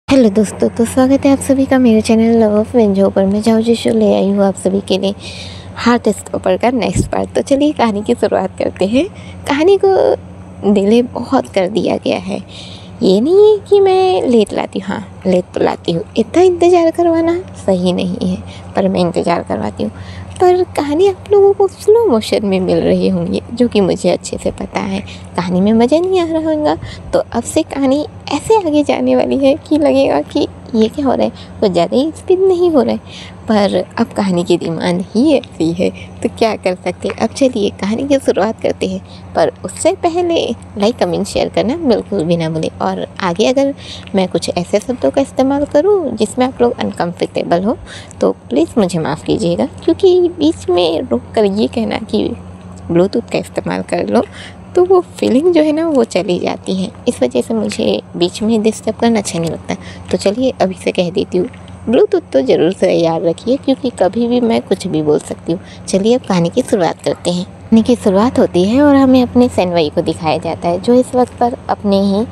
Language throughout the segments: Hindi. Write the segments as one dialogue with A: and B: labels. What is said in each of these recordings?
A: हेलो दोस्तों, तो स्वागत है आप सभी का मेरे चैनल लव ऑफ वेंजो पर। मैं जाओ शो ले आई हूँ आप सभी के लिए हार्ट स्टॉपर का नेक्स्ट पार्ट। तो चलिए कहानी की शुरुआत करते हैं। कहानी को डिले बहुत कर दिया गया है। ये नहीं है कि मैं लेट लाती हूँ, हाँ लेट तो लाती हूँ। इतना इंतज़ार करवाना सही नहीं है, पर मैं इंतज़ार करवाती हूँ। पर कहानी आप लोगों को स्लो मोशन में मिल रही होंगी, जो कि मुझे अच्छे से पता है। कहानी में मज़ा नहीं आ रहा होगा, तो अब से कहानी ऐसे आगे जाने वाली है कि लगेगा कि ये क्या हो रहा है, कुछ ज़्यादा ही स्पीड नहीं हो रहा है। पर अब कहानी की डिमांड ही ऐसी है, तो क्या कर सकते। अब चलिए कहानी की शुरुआत करते हैं, पर उससे पहले लाइक कमेंट शेयर करना बिल्कुल भी ना भूलें। और आगे अगर मैं कुछ ऐसे शब्दों का इस्तेमाल करूं जिसमें आप लोग अनकम्फर्टेबल हो, तो प्लीज़ मुझे माफ़ कीजिएगा, क्योंकि बीच में रुक कर ये कहना कि ब्लूटूथ का इस्तेमाल कर लो, तो वो फीलिंग जो है ना वो चली जाती है। इस वजह से मुझे बीच में डिस्टर्ब करना अच्छा नहीं लगता। तो चलिए अभी से कह देती हूँ, ब्लूटूथ तो ज़रूर से याद रखिए, क्योंकि कभी भी मैं कुछ भी बोल सकती हूँ। चलिए अब कहानी की शुरुआत करते हैं। कहानी की शुरुआत होती है और हमें अपने सैनवई को दिखाया जाता है, जो इस वक्त पर अपने ही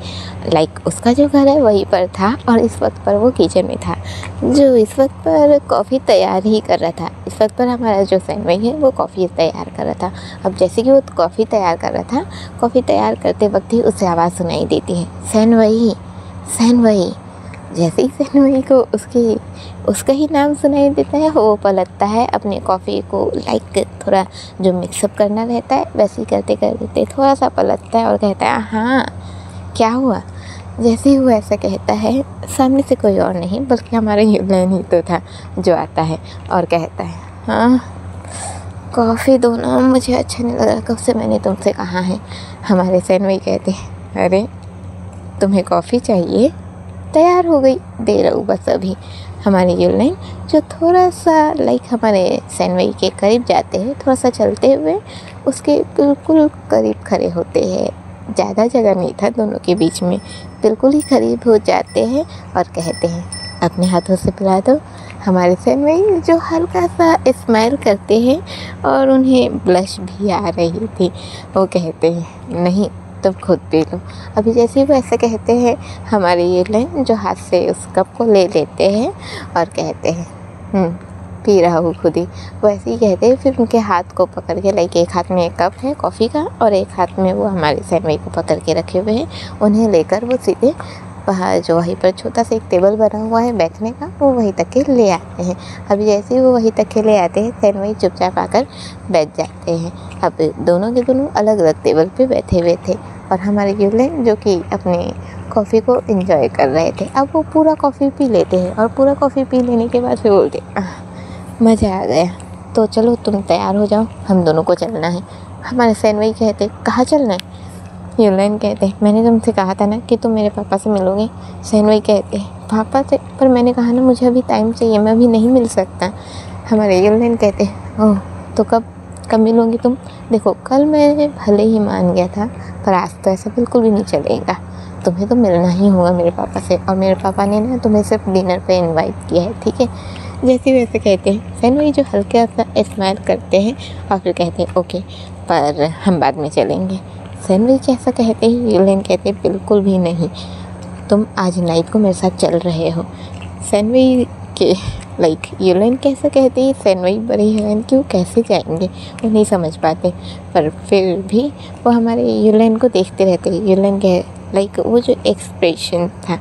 A: उसका जो घर है वहीं पर था, और इस वक्त पर वो किचन में था, जो इस वक्त पर कॉफ़ी तैयार ही कर रहा था। इस वक्त पर हमारा जो सैनवई है वो कॉफ़ी तैयार कर रहा था। अब जैसे कि वो कॉफ़ी तैयार कर रहा था, कॉफ़ी तैयार करते वक्त ही उसे आवाज़ सुनाई देती है, सैनवई सैनवई। जैसे ही सैनवई को उसका ही नाम सुनाई देता है, वो पलटता है अपने कॉफ़ी को थोड़ा जो मिक्सअप करना रहता है वैसे ही करते करते थोड़ा सा पलटता है और कहता है, हाँ क्या हुआ। जैसे ही वो ऐसा कहता है, सामने से कोई और नहीं बल्कि हमारा यूलैन ही तो था, जो आता है और कहता है, हाँ कॉफ़ी दो ना, मुझे अच्छा नहीं लगा, कब से मैंने तुमसे कहा है। हमारे सैनवई कहते हैं, अरे तुम्हें कॉफ़ी चाहिए, तैयार हो गई, दे रहा हूँ बस अभी। हमारे यूलैन जो थोड़ा सा हमारे सैनवई के करीब जाते हैं, थोड़ा सा चलते हुए उसके बिल्कुल करीब खड़े होते हैं। ज़्यादा जगह नहीं था दोनों के बीच में, बिल्कुल ही करीब हो जाते हैं और कहते हैं, अपने हाथों से पिला दो। हमारे सैनवई जो हल्का सा स्माइल करते हैं और उन्हें ब्लश भी आ रही थी, वो कहते हैं, नहीं तुम खुद पी लो। अभी जैसे ही वो ऐसे कहते हैं, हमारे यूलैन जो हाथ से उस कप को ले लेते हैं और कहते हैं, पी रहा हूँ खुद ही। वो ऐसे ही कहते हैं, फिर उनके हाथ को पकड़ के एक हाथ में एक कप है कॉफ़ी का और एक हाथ में वो हमारे सैनवई को पकड़ के रखे हुए हैं। उन्हें लेकर वो सीधे वहाँ जो वहीं पर छोटा सा एक टेबल बना हुआ है बैठने का, वो वहीं तक के ले आते हैं। अभी जैसे ही वो वहीं तक के ले आते हैं, सैनवई चुपचाप आकर बैठ जाते हैं। अब दोनों के दोनों अलग अलग टेबल पे बैठे हुए थे और हमारे यूलैन जो कि अपने कॉफ़ी को एंजॉय कर रहे थे। अब वो पूरा कॉफ़ी पी लेते हैं और पूरा कॉफ़ी पी लेने के बाद फिर बोलते, मज़ा आ गया, तो चलो तुम तैयार हो जाओ, हम दोनों को चलना है। हमारे सैनवई कहते, कहाँ चलना है। यूलैन कहते, मैंने तुमसे कहा था ना कि तुम मेरे पापा से मिलोगे। सैनवई कहते, पापा से, पर मैंने कहा ना मुझे अभी टाइम चाहिए, मैं अभी नहीं मिल सकता। हमारे यूलैन कहते, ओह तो कब मिलोगी तुम। देखो कल मैं भले ही मान गया था, पर आज तो ऐसा बिल्कुल भी नहीं चलेगा, तुम्हें तो मिलना ही होगा मेरे पापा से, और मेरे पापा ने ना तुम्हें सिर्फ डिनर पे इनवाइट किया है, ठीक है। जैसे वैसे कहते हैं, सैनवई जो हल्का सा स्माइल करते हैं और फिर कहते हैं, ओके पर हम बाद में चलेंगे। सैनवई कैसा कहते हैं, यूलैन कहते हैं, बिल्कुल भी नहीं, तुम आज नाइट को मेरे साथ चल रहे हो। सैनवई के यूलैन कैसा कहते हैं, सैनवई बड़े हैरान कि वो कैसे जाएंगे, वो नहीं समझ पाते, पर फिर भी वो हमारे यूलैन को देखते रहते हैं। यूलैन कह वो जो एक्सप्रेशन था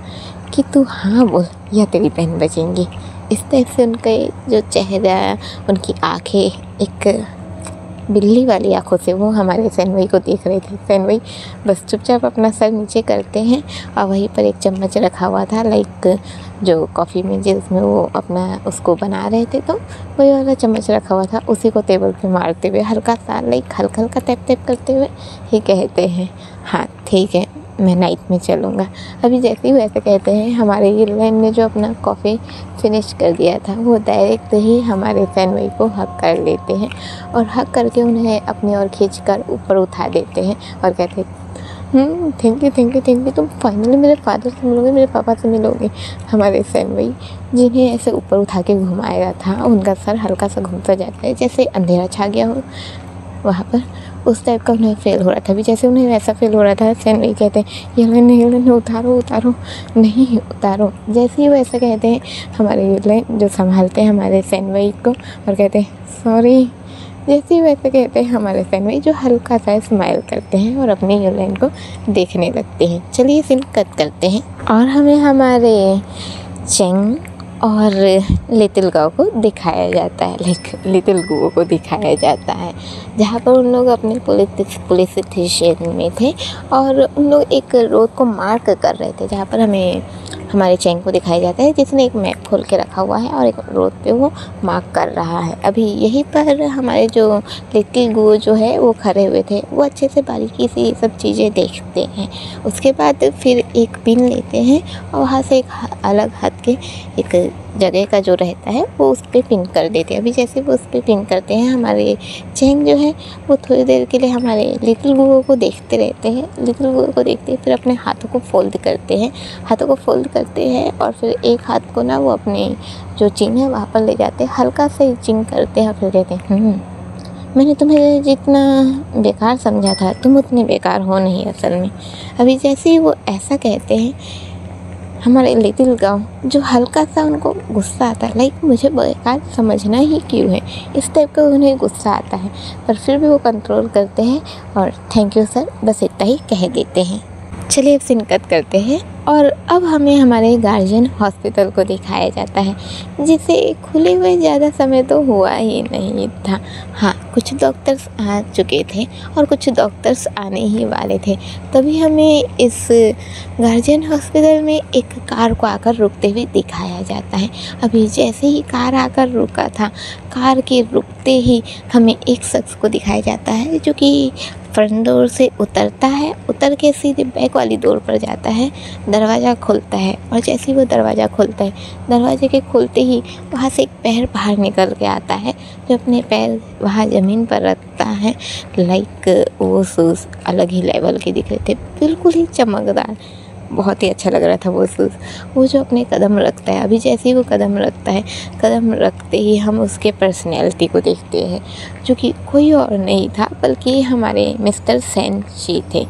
A: कि तू हाँ बोल या तेरी बहन बचेंगी, इस तरह से उनका जो चेहरा, उनकी आँखें एक बिल्ली वाली आँखों से वो हमारे सैनवई को देख रहे थे। सैनवई बस चुपचाप अपना सर नीचे करते हैं और वहीं पर एक चम्मच रखा हुआ था जो कॉफ़ी में जिसमें वो अपना उसको बना रहे थे, तो वही वाला चम्मच रखा हुआ था, उसी को टेबल पे मारते हुए हल्का सा हल्का टैप टैप करते हुए ही कहते हैं, हाँ ठीक है मैं नाइट में चलूँगा। अभी जैसे ही वैसे कहते हैं, हमारे यूलैन ने जो अपना कॉफ़ी फिनिश कर दिया था, वो डायरेक्ट ही हमारे सैनवई को हक कर लेते हैं और हक करके उन्हें अपनी ओर खींचकर ऊपर उठा देते हैं और कहते हैं, थैंक यू, तुम फाइनली मेरे फादर से मिलोगे, मेरे पापा से मिलोगे। हमारे सैनवई जिन्हें ऐसे ऊपर उठा के घुमाया था, उनका सर हल्का सा घूमता जाता है, जैसे अंधेरा छा गया हो वहाँ पर, उस टाइप का उन्हें फ़ील हो रहा था। अभी जैसे उन्हें वैसा फ़ील हो रहा था, सेन वही कहते हैं येलेन उतारो उतारो, नहीं उतारो। जैसे ही वो ऐसा कहते हैं, हमारे येलेन जो संभालते हैं हमारे सेन वही को और कहते हैं सॉरी। जैसे ही वैसे कहते हैं, हमारे फैन जो हल्का सा स्माइल करते हैं और अपनी यूलाइन को देखने लगते हैं। चलिए सीन कट करते हैं और हमें हमारे चेंग और लिटिल गाओ को दिखाया जाता है, लिटिल गुओ को दिखाया जाता है, जहाँ पर उन लोग अपने पुलिस स्टेशन में थे और उन लोग एक रोड को मार्क कर रहे थे, जहाँ पर हमें हमारे चेंग को दिखाया जाता है जिसने एक मैप खोल के रखा हुआ है और एक रोड पे वो मार्क कर रहा है। अभी यहीं पर हमारे जो लिटिल गुओ जो है वो खड़े हुए थे, वो अच्छे से बारीकी से ये सब चीज़ें देखते हैं। उसके बाद फिर एक पिन लेते हैं और वहाँ से एक अलग हट के एक जगह का जो रहता है वो उस पर पिन कर देते हैं। अभी जैसे वो उस पर पिन करते हैं, हमारे चेंग जो है वो थोड़ी देर के लिए हमारे लिटिल गुओ को देखते रहते हैं। लिटिल गुओ को देखते हैं, फिर अपने हाथों को फोल्ड करते हैं और फिर एक हाथ को ना वो अपने जो चिन है वहाँ पर ले जाते हैं, हल्का सा चिन करते हैं और फिर कहते हैं मैंने तुम्हें जितना बेकार समझा था तुम उतने बेकार हो नहीं असल में। अभी जैसे ही वो ऐसा कहते हैं, हमारे लिटिल गाओ जो हल्का सा उनको गुस्सा आता है, लाइक मुझे बेकार समझना ही क्यों है, इस टाइप का उन्हें गुस्सा आता है, पर फिर भी वो कंट्रोल करते हैं और थैंक यू सर बस इतना ही कह देते हैं। चलिए अब सीन कट करते हैं और अब हमें हमारे गार्जियन हॉस्पिटल को दिखाया जाता है, जिसे खुले हुए ज़्यादा समय तो हुआ ही नहीं था। हाँ, कुछ डॉक्टर्स आ चुके थे और कुछ डॉक्टर्स आने ही वाले थे। तभी हमें इस गार्जियन हॉस्पिटल में एक कार को आकर रुकते हुए दिखाया जाता है। अभी जैसे ही कार आकर रुका था, कार के रुकते ही हमें एक शख्स को दिखाया जाता है जो कि फ्रंट डोर से उतरता है, उतर के सीधे बैक वाली डोर पर जाता है, दरवाज़ा खुलता है और जैसे ही वो दरवाज़ा खुलता है, दरवाजे के खुलते ही वहाँ से एक पैर बाहर निकल के आता है, जो अपने पैर वहाँ ज़मीन पर रखता है। लाइक वो शूज़ अलग ही लेवल के दिख रहे थे, बिल्कुल ही चमकदार, बहुत ही अच्छा लग रहा था वो शूज़। वो जो अपने कदम रखता है, अभी जैसे ही वो कदम रखता है, कदम रखते ही हम उसके पर्सनैलिटी को देखते हैं, जो कि कोई और नहीं था बल्कि हमारे मिस्टर सेन जी थे।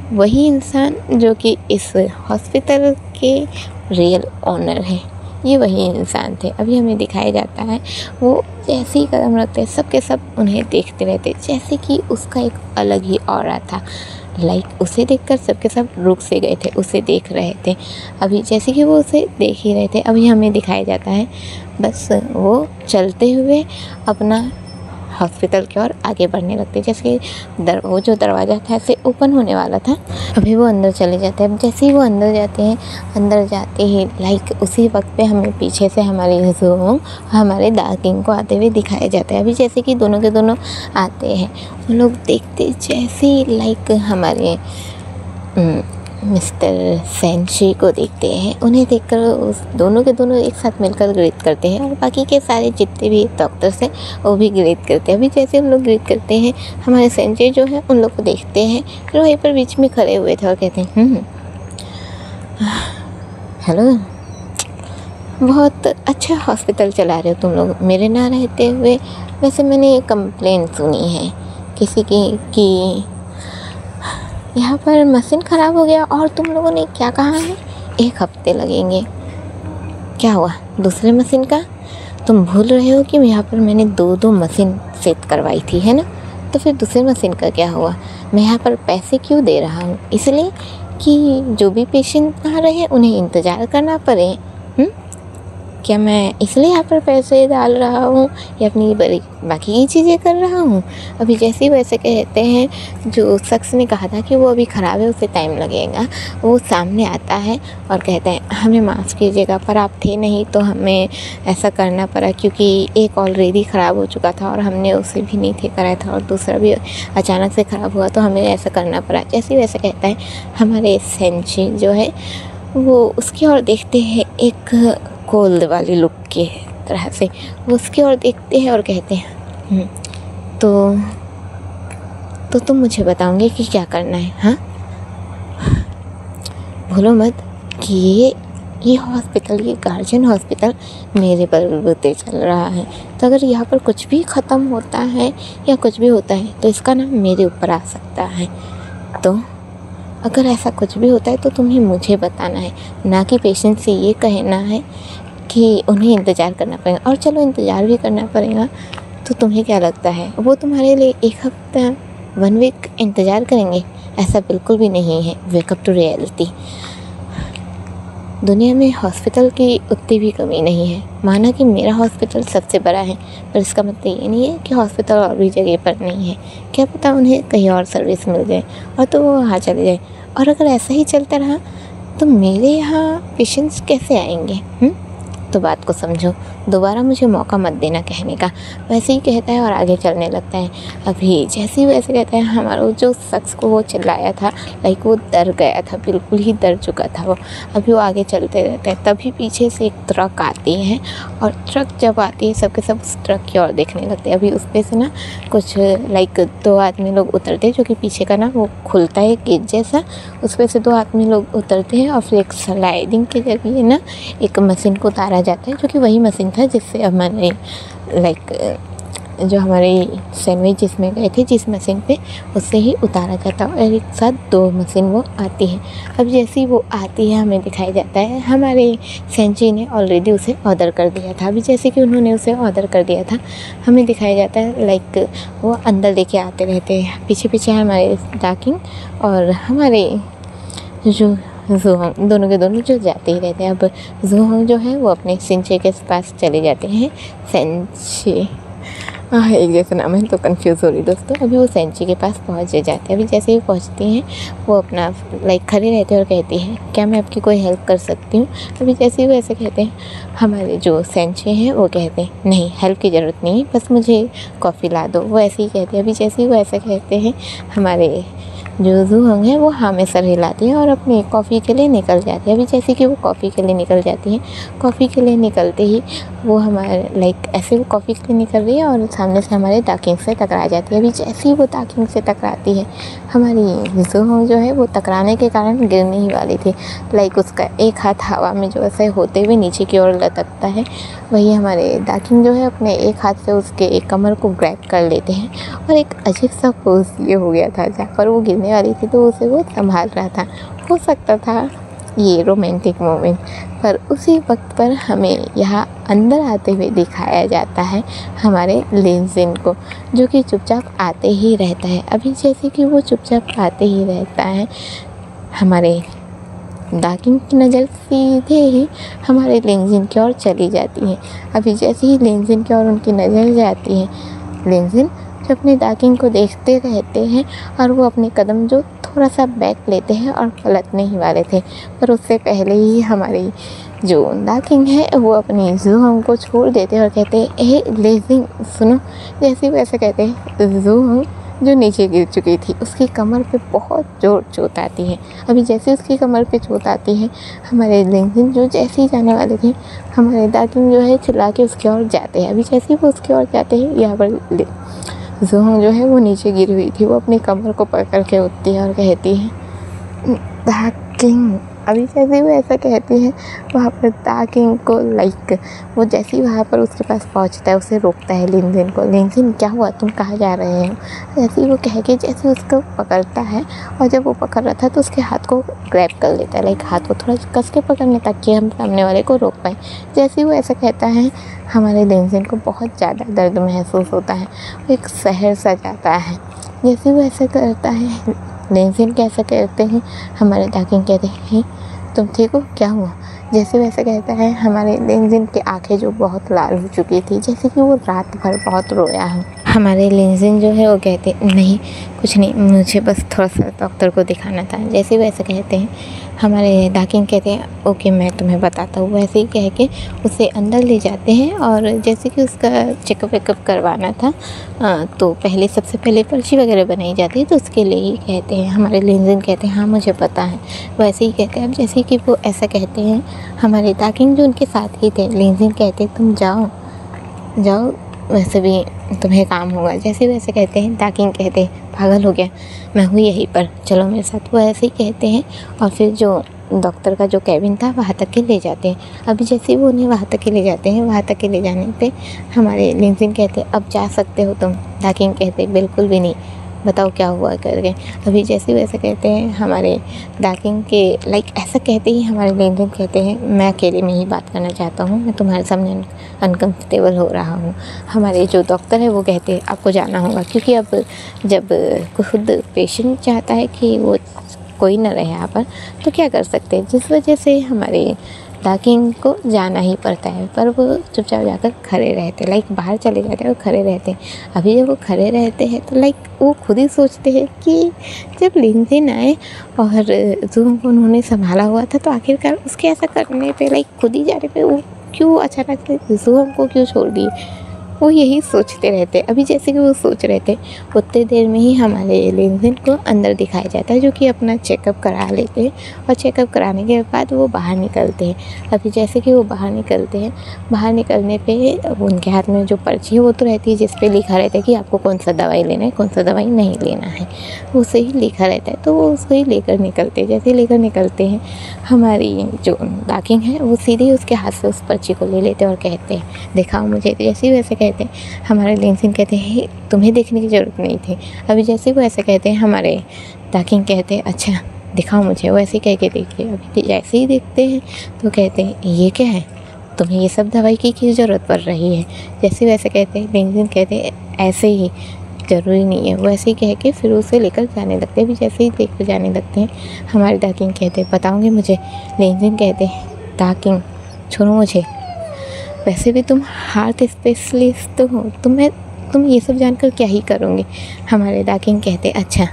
A: वही इंसान जो कि इस हॉस्पिटल के रियल ओनर हैं, ये वही इंसान थे। अभी हमें दिखाया जाता है वो जैसे ही कदम रखते हैं, सब के सब उन्हें देखते रहते, जैसे कि उसका एक अलग ही ऑरा था। लाइक उसे देखकर सबके सब रुक से गए थे, उसे देख रहे थे। अभी जैसे कि वो उसे देख ही रहे थे, अभी हमें दिखाया जाता है बस वो चलते हुए अपना हॉस्पिटल की ओर आगे बढ़ने लगते, जैसे वो जो दरवाज़ा था ऐसे ओपन होने वाला था। अभी वो अंदर चले जाते हैं। अब जैसे ही वो अंदर जाते हैं, अंदर जाते ही लाइक उसी वक्त पे हमें पीछे से हमारे ज़ूम हमारे डार्किंग को आते हुए दिखाया जाता है। अभी जैसे कि दोनों के दोनों आते हैं, वो लोग देखते जैसे ही लाइक हमारे मिस्टर सेंशी को देखते हैं, उन्हें देखकर उस दोनों के दोनों एक साथ मिलकर ग्रीट करते हैं और बाकी के सारे जितने भी डॉक्टर्स हैं वो भी ग्रीट करते हैं। अभी जैसे हम लोग ग्रीट करते हैं, हमारे सेंशी जो है उन लोग को देखते हैं, फिर वहीं पर बीच में खड़े हुए थे और कहते हैं हेलो, बहुत अच्छा हॉस्पिटल चला रहे हो तुम लोग मेरे ना रहते हुए। वैसे मैंने एक कंप्लेंट सुनी है किसी की कि यहाँ पर मशीन ख़राब हो गया और तुम लोगों ने क्या कहा है 1 हफ्ते लगेंगे। क्या हुआ दूसरे मशीन का? तुम भूल रहे हो कि यहाँ पर मैंने 2 मशीन सेट करवाई थी, है ना? तो फिर दूसरे मशीन का क्या हुआ? मैं यहाँ पर पैसे क्यों दे रहा हूँ? इसलिए कि जो भी पेशेंट आ रहे हैं उन्हें इंतज़ार करना पड़े। क्या मैं इसलिए यहाँ पर पैसे डाल रहा हूँ या अपनी बाकी की चीज़ें कर रहा हूँ? अभी जैसे ही वैसे कहते हैं, जो शख्स ने कहा था कि वो अभी ख़राब है उसे टाइम लगेगा, वो सामने आता है और कहते हैं हमें माफ़ कीजिएगा पर आप थे नहीं तो हमें ऐसा करना पड़ा, क्योंकि एक ऑलरेडी ख़राब हो चुका था और हमने उसे भी नहीं ठीक कराया था और दूसरा भी अचानक से ख़राब हुआ तो हमें ऐसा करना पड़ा। जैसे ही वैसे कहता है, हमारे सेंची जो है वो उसकी ओर देखते हैं एक कोल्ड वाली लुक के तरह से, वो उसकी ओर देखते हैं और कहते हैं तो तुम मुझे बताओगे कि क्या करना है? हाँ, भूलो मत कि ये ये हॉस्पिटल, ये गार्जियन हॉस्पिटल मेरे बलबूते चल रहा है। तो अगर यहाँ पर कुछ भी ख़त्म होता है या कुछ भी होता है तो इसका नाम मेरे ऊपर आ सकता है। तो अगर ऐसा कुछ भी होता है तो तुम्हें मुझे बताना है, ना कि पेशेंट से ये कहना है कि उन्हें इंतज़ार करना पड़ेगा। और चलो इंतज़ार भी करना पड़ेगा तो तुम्हें क्या लगता है वो तुम्हारे लिए 1 हफ्ता 1 वीक इंतज़ार करेंगे? ऐसा बिल्कुल भी नहीं है। Wake up to reality. दुनिया में हॉस्पिटल की उतनी भी कमी नहीं है। माना कि मेरा हॉस्पिटल सबसे बड़ा है, पर इसका मतलब ये नहीं है कि हॉस्पिटल और भी जगह पर नहीं है। क्या पता उन्हें कहीं और सर्विस मिल जाए और तो वो वहाँ चले जाए। और अगर ऐसा ही चलता रहा तो मेरे यहाँ पेशेंट्स कैसे आएंगे? तो बात को समझो, दोबारा मुझे मौका मत देना कहने का। वैसे ही कहता है और आगे चलने लगता है। अभी जैसे ही वैसे कहता है, हमारा जो शख्स को वो चिल्लाया था, लाइक वो डर गया था, बिल्कुल ही डर चुका था वो। अभी वो आगे चलते रहते हैं। तभी पीछे से एक ट्रक आती है और ट्रक जब आती है सबके सब उस ट्रक की ओर देखने लगते हैं। अभी उस पर से ना कुछ लाइक 2 आदमी लोग उतरते हैं, जो कि पीछे का ना वो खुलता है गेट जैसा, उस पर से 2 आदमी लोग उतरते हैं और फिर एक स्लाइडिंग के जरिए ना एक मशीन को उतारा जाता है, जो कि वही मशीन था जिससे हमारे लाइक जो हमारे सैंडविच जिसमें गए थे, जिस मशीन पे, उससे ही उतारा जाता है। और एक साथ 2 मशीन वो आती है। अब जैसे ही वो आती है हमें दिखाई जाता है हमारे सेंची ने ऑलरेडी उसे ऑर्डर कर दिया था। अभी जैसे कि उन्होंने उसे ऑर्डर कर दिया था, हमें दिखाया जाता है लाइक वो अंदर लेके आते रहते हैं। पीछे पीछे हमारे डाकिंग और हमारे जो ज़ोहोंग, दोनों के दोनों जो जाते ही रहते हैं। अब ज़ोहोंग जो है वो अपने सेंचे के पास चले जाते हैं। सेंचे एक जैसा नाम है तो कंफ्यूज हो रही दोस्तों। अभी वो सेंची के पास पहुँच जाते हैं। अभी जैसे ही पहुँचती हैं वो अपना लाइक खड़े रहते हैं और कहती हैं, क्या मैं आपकी कोई हेल्प कर सकती हूँ? अभी जैसे ही वो ऐसे कहते हैं, हमारे जो सेंचे हैं वो कहते हैं, नहीं हेल्प की ज़रूरत नहीं है, बस मुझे कॉफ़ी ला दो। वो ऐसे ही कहते हैं। अभी जैसे ही वो ऐसा कहते हैं, हमारे जो ज़ोहोंग है वो हाँ में सर हिलाती है और अपनी कॉफ़ी के लिए निकल जाती है। अभी जैसे कि वो कॉफ़ी के लिए निकल जाती है, कॉफ़ी के लिए निकलते ही वो हमारे लाइक ऐसे वो कॉफ़ी के लिए निकल रही है और सामने से हमारे डाकिंग से टकरा जाती है। अभी जैसे ही वो डाकिंग से टकराती है, हमारी ज़ोहोंग जो है वो टकराने के कारण गिरने ही वाली थी। लाइक उसका एक हाथ हवा में जो ऐसे होते हुए नीचे की ओर लटकता है, वही हमारे डाकिंग जो है अपने एक हाथ से उसके एक कमर को ग्रैब कर लेते हैं। और एक अजीब सा पोज ये हो गया था, जहाँ पर वो गिरने वाली थी तो उसे वो संभाल रहा था। हो सकता था ये रोमांटिक मोमेंट, पर उसी वक्त पर हमें यहाँ अंदर आते हुए दिखाया जाता है हमारे लिनजिन को, जो कि चुपचाप आते ही रहता है। अभी जैसे कि वो चुपचाप आते ही रहता है, हमारे डाकिंग की नज़र सीधे ही हमारे लिनजिन की ओर चली जाती है। अभी जैसे ही लिनजिन की ओर उनकी नज़र जाती है, लिनजिन जो अपने डाकिंग को देखते रहते हैं और वो अपने कदम जो थोड़ा सा बैक लेते हैं और पलटने ही वाले थे, पर उससे पहले ही हमारी जो डाकिंग है वो अपनी ज़ोहोंग को छोड़ देते हैं और कहते हैं, ए लिनजिन सुनो। जैसे वो ऐसे कहते हैं, ज़ोहोंग जो नीचे गिर चुकी थी उसकी कमर पे बहुत जोर चोट आती है। अभी जैसे उसकी कमर पे चोट आती है, हमारे लिनजिन जो जैसे ही जाने वाले थे, हमारे डाकिंग जो है चिल्ला के उसकी ओर जाते हैं। अभी जैसे ही वो उसकी ओर जाते हैं, यहाँ पर ज़ोहोंग जो है वो नीचे गिरी हुई थी, वो अपनी कमर को पकड़ के उठती है और कहती है, डाकिंग। अभी जैसे वो ऐसा कहती है, वहाँ पर डाकिंग को लाइक वो जैसे ही वहाँ पर उसके पास पहुँचता है उसे रोकता है लिनजिन को। लिनजिन क्या हुआ, तुम कहाँ जा रहे हो? ऐसे ही वो कह के जैसे उसको पकड़ता है, और जब वो पकड़ रहा था तो उसके हाथ को ग्रैब कर लेता है, लाइक हाथ को थोड़ा कस के पकड़ने ताकि हम सामने वाले को रोक पाएँ। जैसे ही वो ऐसा कहता है, हमारे लिनजिन को बहुत ज़्यादा दर्द महसूस होता है, वो एक शहर सा जाता है। जैसे वो ऐसा करता है, लिनजिन कैसा कहते हैं, हमारे डाकिंग कहते हैं, तुम ठीक हो, क्या हुआ? जैसे वैसे कहता है, हमारे लिनजिन की आंखें जो बहुत लाल हो चुकी थी, जैसे कि वो रात भर बहुत रोया है। हमारे लिनजिन जो है वो कहते नहीं कुछ नहीं, मुझे बस थोड़ा सा डॉक्टर को दिखाना था। जैसे वैसे कहते हैं, हमारे डाकिंग कहते हैं, ओके मैं तुम्हें बताता हूँ। वैसे ही कह के उसे अंदर ले जाते हैं और जैसे कि उसका चेकअप वेकअप करवाना था, तो पहले सबसे पहले पर्ची वगैरह बनाई जाती है, तो उसके लिए ही कहते हैं। हमारे लिनजिन कहते हैं, हाँ मुझे पता है। वैसे ही कहते हैं। अब जैसे कि वो ऐसा कहते हैं, हमारे डाकिंग जो उनके साथ ही थे, लिनजिन कहते हैं, तुम जाओ जाओ, वैसे भी तुम्हें काम होगा। जैसे वैसे कहते हैं, डाकिंग कहते हैं, पागल हो गया, मैं हूँ यहीं पर, चलो मेरे साथ। वो ऐसे ही कहते हैं और फिर जो डॉक्टर का जो कैबिन था वहाँ तक के ले जाते हैं। अभी जैसे वो उन्हें वहाँ तक के ले जाते हैं, वहाँ तक के ले जाने पे हमारे लिनजिन कहते हैं अब जा सकते हो तुम। दाकिन कहते हैं बिल्कुल भी नहीं, बताओ क्या हुआ करके। अभी जैसे वैसे कहते हैं हमारे दाकिन के ऐसा कहते ही हमारे लिनजिन कहते हैं मैं अकेले में ही बात करना चाहता हूँ, मैं तुम्हारे सामने अनकम्फर्टेबल हो रहा हूँ। हमारे जो डॉक्टर है वो कहते हैं आपको जाना होगा, क्योंकि अब जब खुद पेशेंट चाहता है कि वो कोई ना रहे यहाँ पर तो क्या कर सकते हैं, जिस वजह से हमारे दाकिन को जाना ही पड़ता है। पर वो चुपचाप जाकर खड़े रहते, बाहर चले जाते हैं और खड़े रहते हैं। अभी जब वो खड़े रहते हैं तो वो खुद ही सोचते हैं कि जब लिनजिन आए और जूम को उन्होंने संभाला हुआ था तो आखिरकार उसके ऐसा करने पे खुद ही जाने पे वो क्यों अचानक से जूम को क्यों छोड़ दिए, वो यही सोचते रहते। अभी जैसे कि वो सोच रहे थे उतनी देर में ही हमारे लिनजिन को अंदर दिखाया जाता है, जो कि अपना चेकअप करा लेते हैं और चेकअप कराने के बाद वो बाहर निकलते हैं। अभी जैसे कि वो बाहर निकलते हैं, बाहर निकलने पे उनके हाथ में जो पर्ची है वो तो रहती है जिस पे लिखा रहता है कि आपको कौन सा दवाई लेना है, कौन सा दवाई नहीं लेना है, उसे ही लिखा रहता है। तो वो उसको ही लेकर निकलते हैं। जैसे ही लेकर निकलते हैं हमारी जो दाकिन है वो सीधे उसके हाथ से उस पर्ची को ले लेते हैं और कहते हैं दिखाओ मुझे। जैसे ही वैसे कहते हैं हमारे लिनजिन कहते हैं तुम्हें देखने की ज़रूरत नहीं थी। अभी जैसे वो ऐसे कहते हैं हमारे दाकिन कहते हैं अच्छा दिखाओ मुझे, वो ऐसे कह के देखिए। अभी जैसे ही देखते हैं तो कहते हैं ये क्या है, तुम्हें ये सब दवाई की ज़रूरत पड़ रही है। जैसे वैसे कहते हैं लिनजिन कहते हैं ऐसे ही, ज़रूरी नहीं है। वो ऐसे ही कह के फिर उसे लेकर जाने लगते हैं। अभी जैसे ही लेकर जाने लगते हैं हमारे दाकिन कहते हैं बताओगे मुझे। लिनजिन कहते हैं दाकिन छोड़ो मुझे, वैसे भी तुम हार्ट स्पेशलिस्ट हो, तुम ये सब जानकर क्या ही करोगे। हमारे दाकिन कहते अच्छा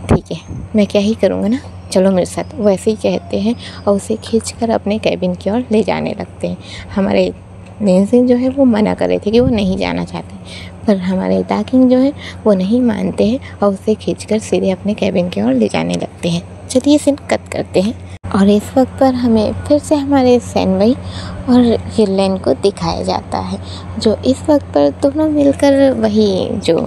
A: ठीक है मैं क्या ही करूँगा ना, चलो मेरे साथ। वो ऐसे ही कहते हैं और उसे खींचकर अपने कैबिन की ओर ले जाने लगते हैं। हमारे लिनजिन जो है वो मना कर रहे थे कि वो नहीं जाना चाहते, पर हमारे दाकिन जो है वो नहीं मानते हैं और उसे खींचकर सीधे अपने कैबिन की ओर ले जाने लगते हैं। चलिए सीन कट करते हैं और इस वक्त पर हमें फिर से हमारे सैनवई और युनलैन को दिखाया जाता है, जो इस वक्त पर दोनों मिलकर वही जो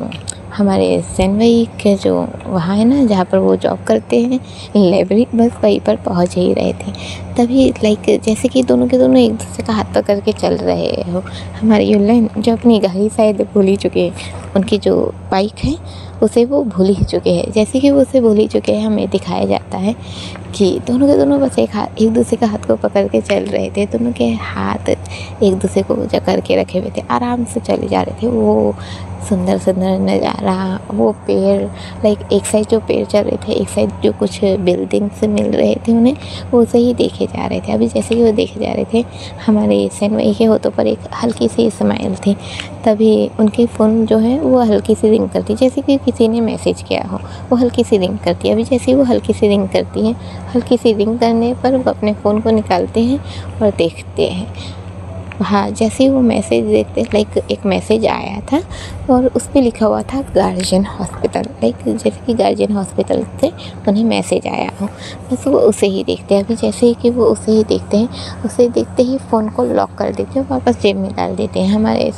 A: हमारे सैनवई के जो वहाँ है ना जहाँ पर वो जॉब करते हैं लाइब्रेरी, बस वहीं पर पहुँच ही रहे थे। तभी जैसे कि दोनों के दोनों एक दूसरे का हाथ पकड़ के चल रहे हो। हमारे युनलैन जो अपनी गाड़ी शायद भूल ही चुके हैं, उनकी जो बाइक है उसे वो भूल ही चुके हैं। जैसे कि वो उसे भूल ही चुके हैं हमें दिखाया जाता है कि दोनों के दोनों बस एक दूसरे का हाथ को पकड़ के चल रहे थे। दोनों के हाथ एक दूसरे को जकड़ के रखे हुए थे, आराम से चले जा रहे थे। वो सुंदर सुंदर नज़ारा, वो पेड़ एक साइड जो पेड़ चल रहे थे, एक साइड जो कुछ बिल्डिंग्स मिल रहे थे उन्हें, वो उसे ही देखे जा रहे थे। अभी जैसे कि वो देखे जा रहे थे हमारे सैनवई के होठों पर एक हल्की सी स्माइल थी। तभी उनकी फ़ोन जो है वो हल्की सी रिंग करती, जैसे कि किसी ने मैसेज किया हो, वो हल्की सी रिंग करती है। अभी जैसे ही वो हल्की सी रिंग करती है, हल्की सी रिंग करने पर वो अपने फ़ोन को निकालते हैं और देखते हैं। हाँ, जैसे ही वो मैसेज देखते एक मैसेज आया था और उस पर लिखा हुआ था गार्जियन हॉस्पिटल, जैसे कि गार्जियन हॉस्पिटल से उन्हें मैसेज आया हो, बस वो उसे ही देखते हैं। अभी जैसे ही कि वो उसे ही देखते हैं, उसे देखते ही फ़ोन को लॉक कर देते हैं, वापस जेब में डाल देते हैं। हमारे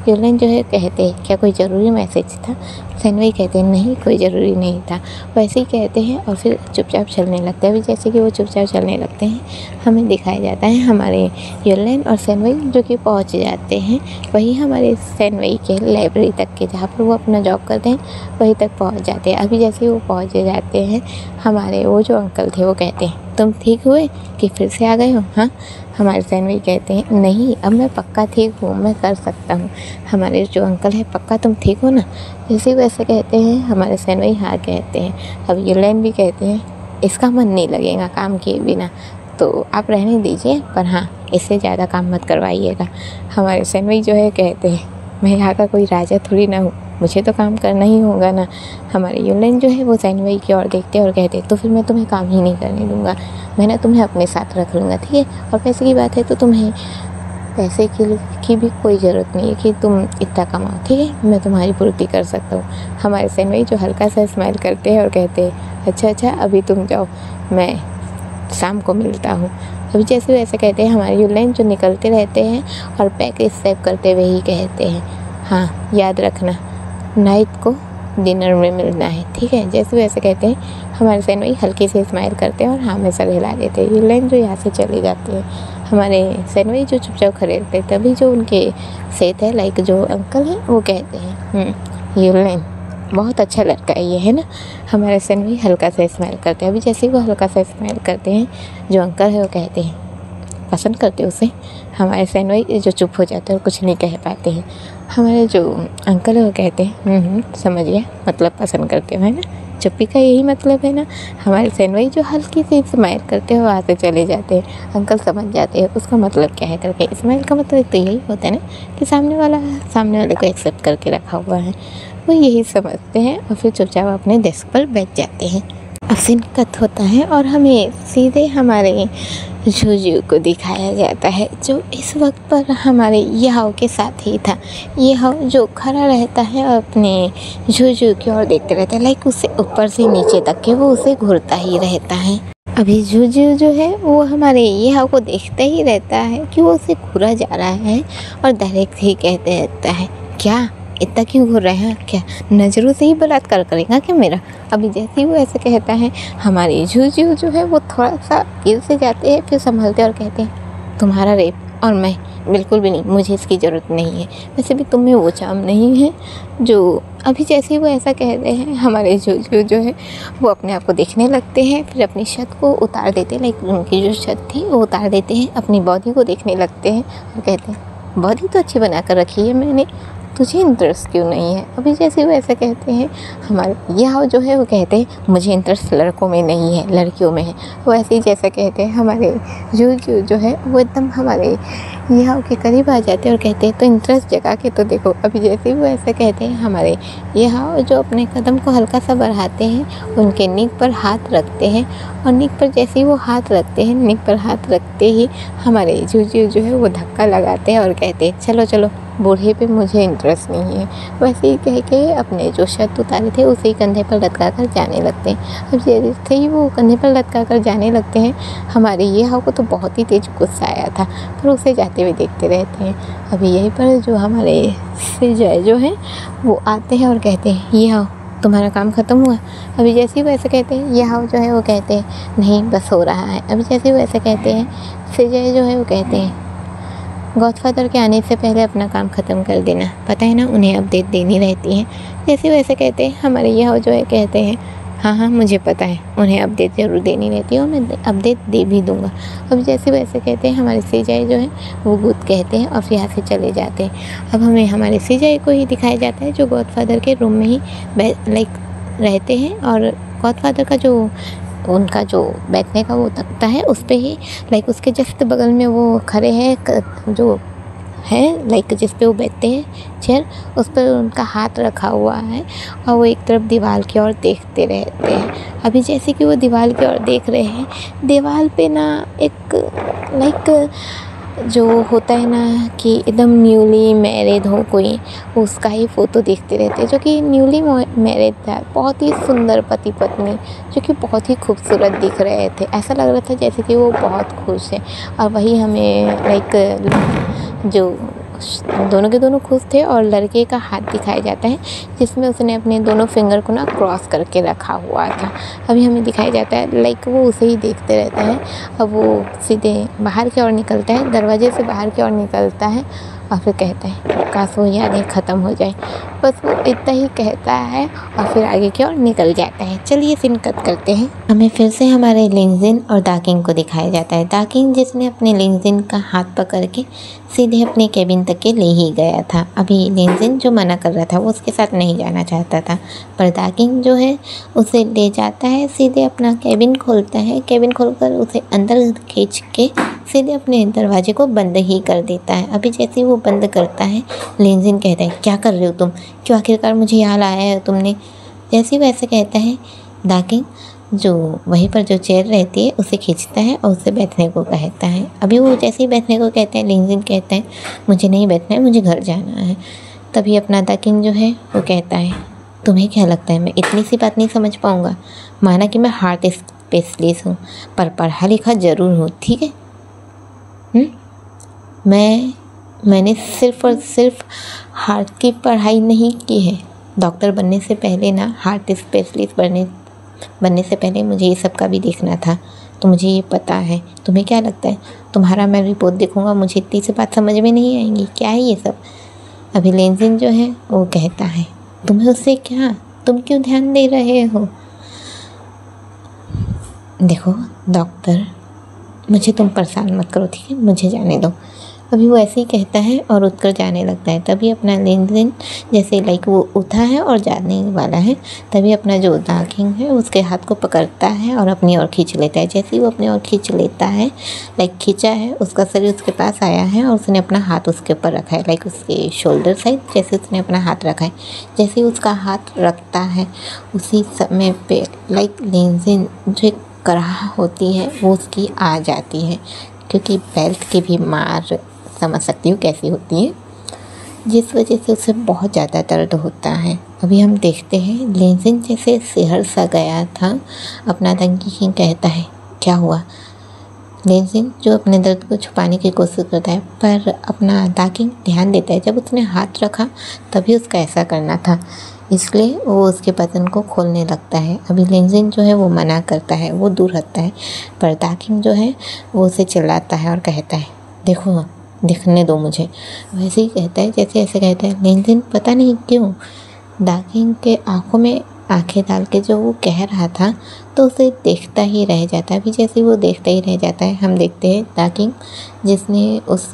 A: युनलैन जो है कहते हैं क्या कोई ज़रूरी मैसेज था। सैनवई कहते हैं नहीं कोई ज़रूरी नहीं था, वैसे ही कहते हैं और फिर चुपचाप चलने लगते हैं। अभी जैसे कि वो चुपचाप चलने लगते हैं हमें दिखाया जाता है हमारे युनलैन और सैनवई जो कि पहुंच जाते हैं वही हमारे सैनवई के लाइब्रेरी तक के, जहाँ पर वो अपना जॉब करते हैं वहीं तक पहुंच जाते हैं। अभी जैसे वो पहुंच जाते हैं हमारे वो जो अंकल थे वो कहते हैं तुम ठीक हुए कि फिर से आ गए हो। हाँ, हमारे सैनवई कहते हैं नहीं अब मैं पक्का ठीक हूँ, मैं कर सकता हूँ। हमारे जो अंकल है पक्का तुम ठीक हो ना। जैसे वैसे कहते हैं हमारे सैनवई हाँ कहते हैं। अब युनलैन भी कहते हैं इसका मन नहीं लगेगा काम किए बिना, तो आप रहने दीजिए, पर हाँ इससे ज़्यादा काम मत करवाइएगा। हमारे सैनवई जो है कहते हैं मैं यहाँ का कोई राजा थोड़ी ना हूँ, मुझे तो काम करना ही होगा ना। हमारे युनलैन जो है वो सैनवई की ओर देखते और कहते तो फिर मैं तुम्हें काम ही नहीं करने दूँगा, मैं ना तुम्हें अपने साथ रख लूँगा, ठीक है। और पैसे की बात है तो तुम्हें पैसे की भी कोई ज़रूरत नहीं है कि तुम इतना कमाओ, ठीक है, मैं तुम्हारी पूर्ति कर सकता हूँ। हमारे सैनवई जो हल्का सा स्माइल करते हैं और कहते हैं अच्छा अभी तुम जाओ, मैं शाम को मिलता हूँ। अभी जैसे वैसे कहते हैं हमारे युनलैन जो निकलते रहते हैं और पैकेज सेव करते हुए ही कहते हैं हाँ याद रखना नाइट को डिनर में मिलना है, ठीक है। जैसे वैसे कहते हैं हमारे सैन भाई हल्के से स्माइल करते हैं और हाँ में सर हिला देते हैं। ये लाइन जो यहाँ से चली जाती है, हमारे सैन भाई जो चुपचाप खड़े रहते हैं, तभी जो उनके सेठ है लाइक जो अंकल हैं वो कहते हैं ये लाइन बहुत अच्छा लड़का है ये, है ना। हमारे सैन भाई हल्का सा स्माइल करते हैं। अभी जैसे ही वो हल्का सा स्माइल करते हैं, जो अंकल है वो कहते हैं पसंद करते उसे। हमारे सैन भाई जो चुप हो जाते हैं और कुछ नहीं कह पाते हैं। हमारे जो अंकल है वो कहते हैं समझ गया, मतलब पसंद करते हो, है ना। चुप्पी का यही मतलब है ना। हमारे सैन भाई जो हल्की सी स्माइल करते हैं वहाँ से चले जाते हैं। अंकल समझ जाते हैं उसका मतलब क्या है करके। स्माइल का मतलब तो यही होता है ना कि सामने वाले को एक्सेप्ट करके रखा हुआ है, वो यही समझते हैं और फिर चुपचाप अपने डेस्क पर बैठ जाते हैं। अब सीन कट होता है और हमें सीधे हमारे जूजू को दिखाया जाता है, जो इस वक्त पर हमारे याओ के साथ ही था। याओ जो खड़ा रहता है और अपने जूजू की ओर देखते रहता है, लाइक उसे ऊपर से नीचे तक के वो उसे घूरता ही रहता है। अभी जूजू जो है वो हमारे याओ को देखता ही रहता है कि वो उसे घूरा जा रहा है और डायरेक्ट ही कहते रहता है क्या इतना क्यों घूर रहे हैं, क्या नज़रों से ही बलात्कार करेगा क्या मेरा। अभी जैसे ही वो ऐसे कहता है, हमारे जूजू जो है वो थोड़ा सा गिर से जाते हैं, फिर संभलते और कहते हैं तुम्हारा रेप और मैं बिल्कुल भी नहीं, मुझे इसकी ज़रूरत नहीं है। वैसे भी तुम में वो चाम नहीं है जो। अभी जैसे ही वो ऐसा कहते हैं, हमारे जूजू जो है वो अपने आप को देखने लगते हैं, फिर अपनी छत को उतार देते हैं, लाइक उनकी जो छत थी वो उतार देते हैं, अपनी बॉडी को देखने लगते हैं और कहते हैं बॉडी तो अच्छी बना कर रखी है मैंने, तुझे इंटरेस्ट क्यों नहीं है। अभी जैसे वो ऐसा कहते हैं, हमारे याओ जो है वो कहते हैं मुझे इंटरेस्ट लड़कों में नहीं है, लड़कियों में है। वैसे ही जैसा कहते हैं, हमारे जूजू जो है वो एकदम हमारे याओ के करीब आ जाते हैं और कहते हैं तो इंटरेस्ट जगा के तो देखो। अभी जैसे ही वो ऐसा कहते हैं, हमारे याओ जो अपने कदम को हल्का सा बढ़ाते हैं, उनके नीक पर हाथ रखते हैं और नीक पर जैसे ही वो हाथ रखते हैं, नीक पर हाथ रखते ही हमारे जूजू जो है वो धक्का लगाते हैं और कहते हैं चलो चलो बूढ़े पे मुझे इंटरेस्ट नहीं है। वैसे ही कह के अपने जो शर्ट उतारे थे उसे ही कंधे पर लटका कर जाने लगते हैं। अब जैसे ही वो कंधे पर लटका कर जाने लगते हैं, हमारे याओ को तो बहुत ही तेज गुस्सा आया था, पर उसे जाते हुए देखते रहते हैं। अभी यहीं पर जो हमारे सिजय जो हैं वो आते हैं और कहते हैं याओ तुम्हारा काम ख़त्म हुआ। अभी जैसे ही वो ऐसे कहते हैं, याओ जो है वो कहते हैं नहीं बस हो रहा है। अभी जैसे ही वो ऐसे कहते हैं, सिजय जो है वो कहते हैं गॉडफादर के आने से पहले अपना काम ख़त्म कर देना, पता है ना उन्हें अपडेट देनी रहती है। जैसे वैसे कहते हैं, हमारे याओ जो है कहते हैं हाँ मुझे पता है उन्हें अपडेट ज़रूर देनी रहती है और मैं अपडेट दे भी दूँगा। अब जैसे वैसे कहते हैं, हमारे सिजय जो है वो गुड कहते हैं और फिर यहाँ से चले जाते हैं। अब हमें हमारे सिजय को ही दिखाया जाता है जो गॉडफादर के रूम में ही लाइक रहते हैं और गॉडफादर का जो उनका जो बैठने का वो तख्ता है उस पे ही लाइक उसके जस्ट बगल में वो खड़े हैं जो है लाइक जिस पे वो बैठते हैं चेयर, उस पर उनका हाथ रखा हुआ है और वो एक तरफ दीवार की ओर देखते रहते हैं। अभी जैसे कि वो दीवार की ओर देख रहे हैं, दीवार पे ना एक लाइक जो होता है ना कि एकदम न्यूली मैरिड हो कोई, उसका ही फ़ोटो देखते रहते हैं, जो कि न्यूली मैरिड था, बहुत ही सुंदर पति पत्नी जो कि बहुत ही खूबसूरत दिख रहे थे। ऐसा लग रहा था जैसे कि वो बहुत खुश है। और वही हमें लाइक जो दोनों के दोनों खुश थे और लड़के का हाथ दिखाया जाता है जिसमें उसने अपने दोनों फिंगर को ना क्रॉस करके रखा हुआ था। अभी हमें दिखाया जाता है लाइक वो उसे ही देखते रहता है। अब वो सीधे बाहर की ओर निकलता है, दरवाजे से बाहर की ओर निकलता है और फिर कहता है काश वो यादें ख़त्म हो जाए। बस वो इतना ही कहता है और फिर आगे की ओर निकल जाता है। चलिए सीन कट करते हैं। हमें फिर से हमारे लिंजिन और दाकिंग को दिखाया जाता है। दाकिंग जिसने अपने लिंजिन का हाथ पकड़ के सीधे अपने केबिन तक के ले ही गया था। अभी लिंजिन जो मना कर रहा था वो उसके साथ नहीं जाना चाहता था, पर दाकिंग जो है उसे ले जाता है, सीधे अपना केबिन खोलता है। केबिन खोलकर उसे अंदर खींच के सीधे अपने दरवाजे को बंद ही कर देता है। अभी जैसे ही वो बंद करता है, लिंजिन कहता है क्या कर रहे हो तुम, क्यों आखिरकार मुझे यहाँ लाया है तुमने। जैसे ही वैसे कहता है, दाकिंग जो वहीं पर जो चेयर रहती है उसे खींचता है और उसे बैठने को कहता है। अभी वो जैसे ही बैठने को कहता है, लिंजिन कहता है मुझे नहीं बैठना है, मुझे घर जाना है। तभी अपना दाकिंग जो है वो कहता है तुम्हें क्या लगता है मैं इतनी सी बात नहीं समझ पाऊँगा। माना कि मैं हार्ट स्पेशलिस्ट हूँ पर पढ़ा लिखा ज़रूर हूँ, ठीक है। मैंने सिर्फ़ और सिर्फ हार्ट की पढ़ाई नहीं की है, डॉक्टर बनने से पहले ना, हार्ट स्पेशलिस्ट बनने से पहले मुझे ये सब का भी देखना था, तो मुझे ये पता है। तुम्हें क्या लगता है, तुम्हारा मैं रिपोर्ट देखूंगा मुझे इतनी सी बात समझ में नहीं आएंगी? क्या है ये सब? अभी लेंजिन जो है वो कहता है, तुम्हें उससे क्या, तुम क्यों ध्यान दे रहे हो? देखो डॉक्टर, मुझे तुम परेशान मत करो, ठीक है, मुझे जाने दो। अभी वो ऐसे ही कहता है और उठकर जाने लगता है। तभी अपना लेंजिन जैसे लाइक वो उठा है और जाने वाला है, तभी अपना जो दाकिंग है उसके हाथ को पकड़ता है और अपनी ओर खींच लेता है। जैसे ही वो अपनी ओर खींच लेता है, लाइक खींचा है, उसका शरीर उसके पास आया है और उसने अपना हाथ उसके ऊपर रखा है, लाइक उसके शोल्डर साइड जैसे उसने अपना हाथ रखा है। जैसे ही उसका हाथ रखता है उसी समय पे लाइक लेंजिन जो एक कराह होती है वो उसकी आ जाती है, क्योंकि बेल्ट की भी मार समझ सकती हूँ कैसी होती है, जिस वजह से उसे बहुत ज़्यादा दर्द होता है। अभी हम देखते हैं लेंजिन जैसे सिहर सा गया था। अपना दाकिंग कहता है, क्या हुआ? लेंजिन जो अपने दर्द को छुपाने की कोशिश करता है, पर अपना दाकिंग ध्यान देता है जब उसने हाथ रखा तभी उसका ऐसा करना था, इसलिए वो उसके बदन को खोलने लगता है। अभी लेंजिन जो है वो मना करता है, वो दूर हटता है, पर दाकिंग जो है वो उसे चिल्लाता है और कहता है, देखो, दिखने दो मुझे। वैसे ही कहता है, जैसे ऐसे कहता है। लेंजिन पता नहीं क्यों दाकिंग के आँखों में आंखें डाल के जो वो कह रहा था तो उसे देखता ही रह जाता है। अभी जैसे वो देखता ही रह जाता है, हम देखते हैं दाकिंग जिसने उस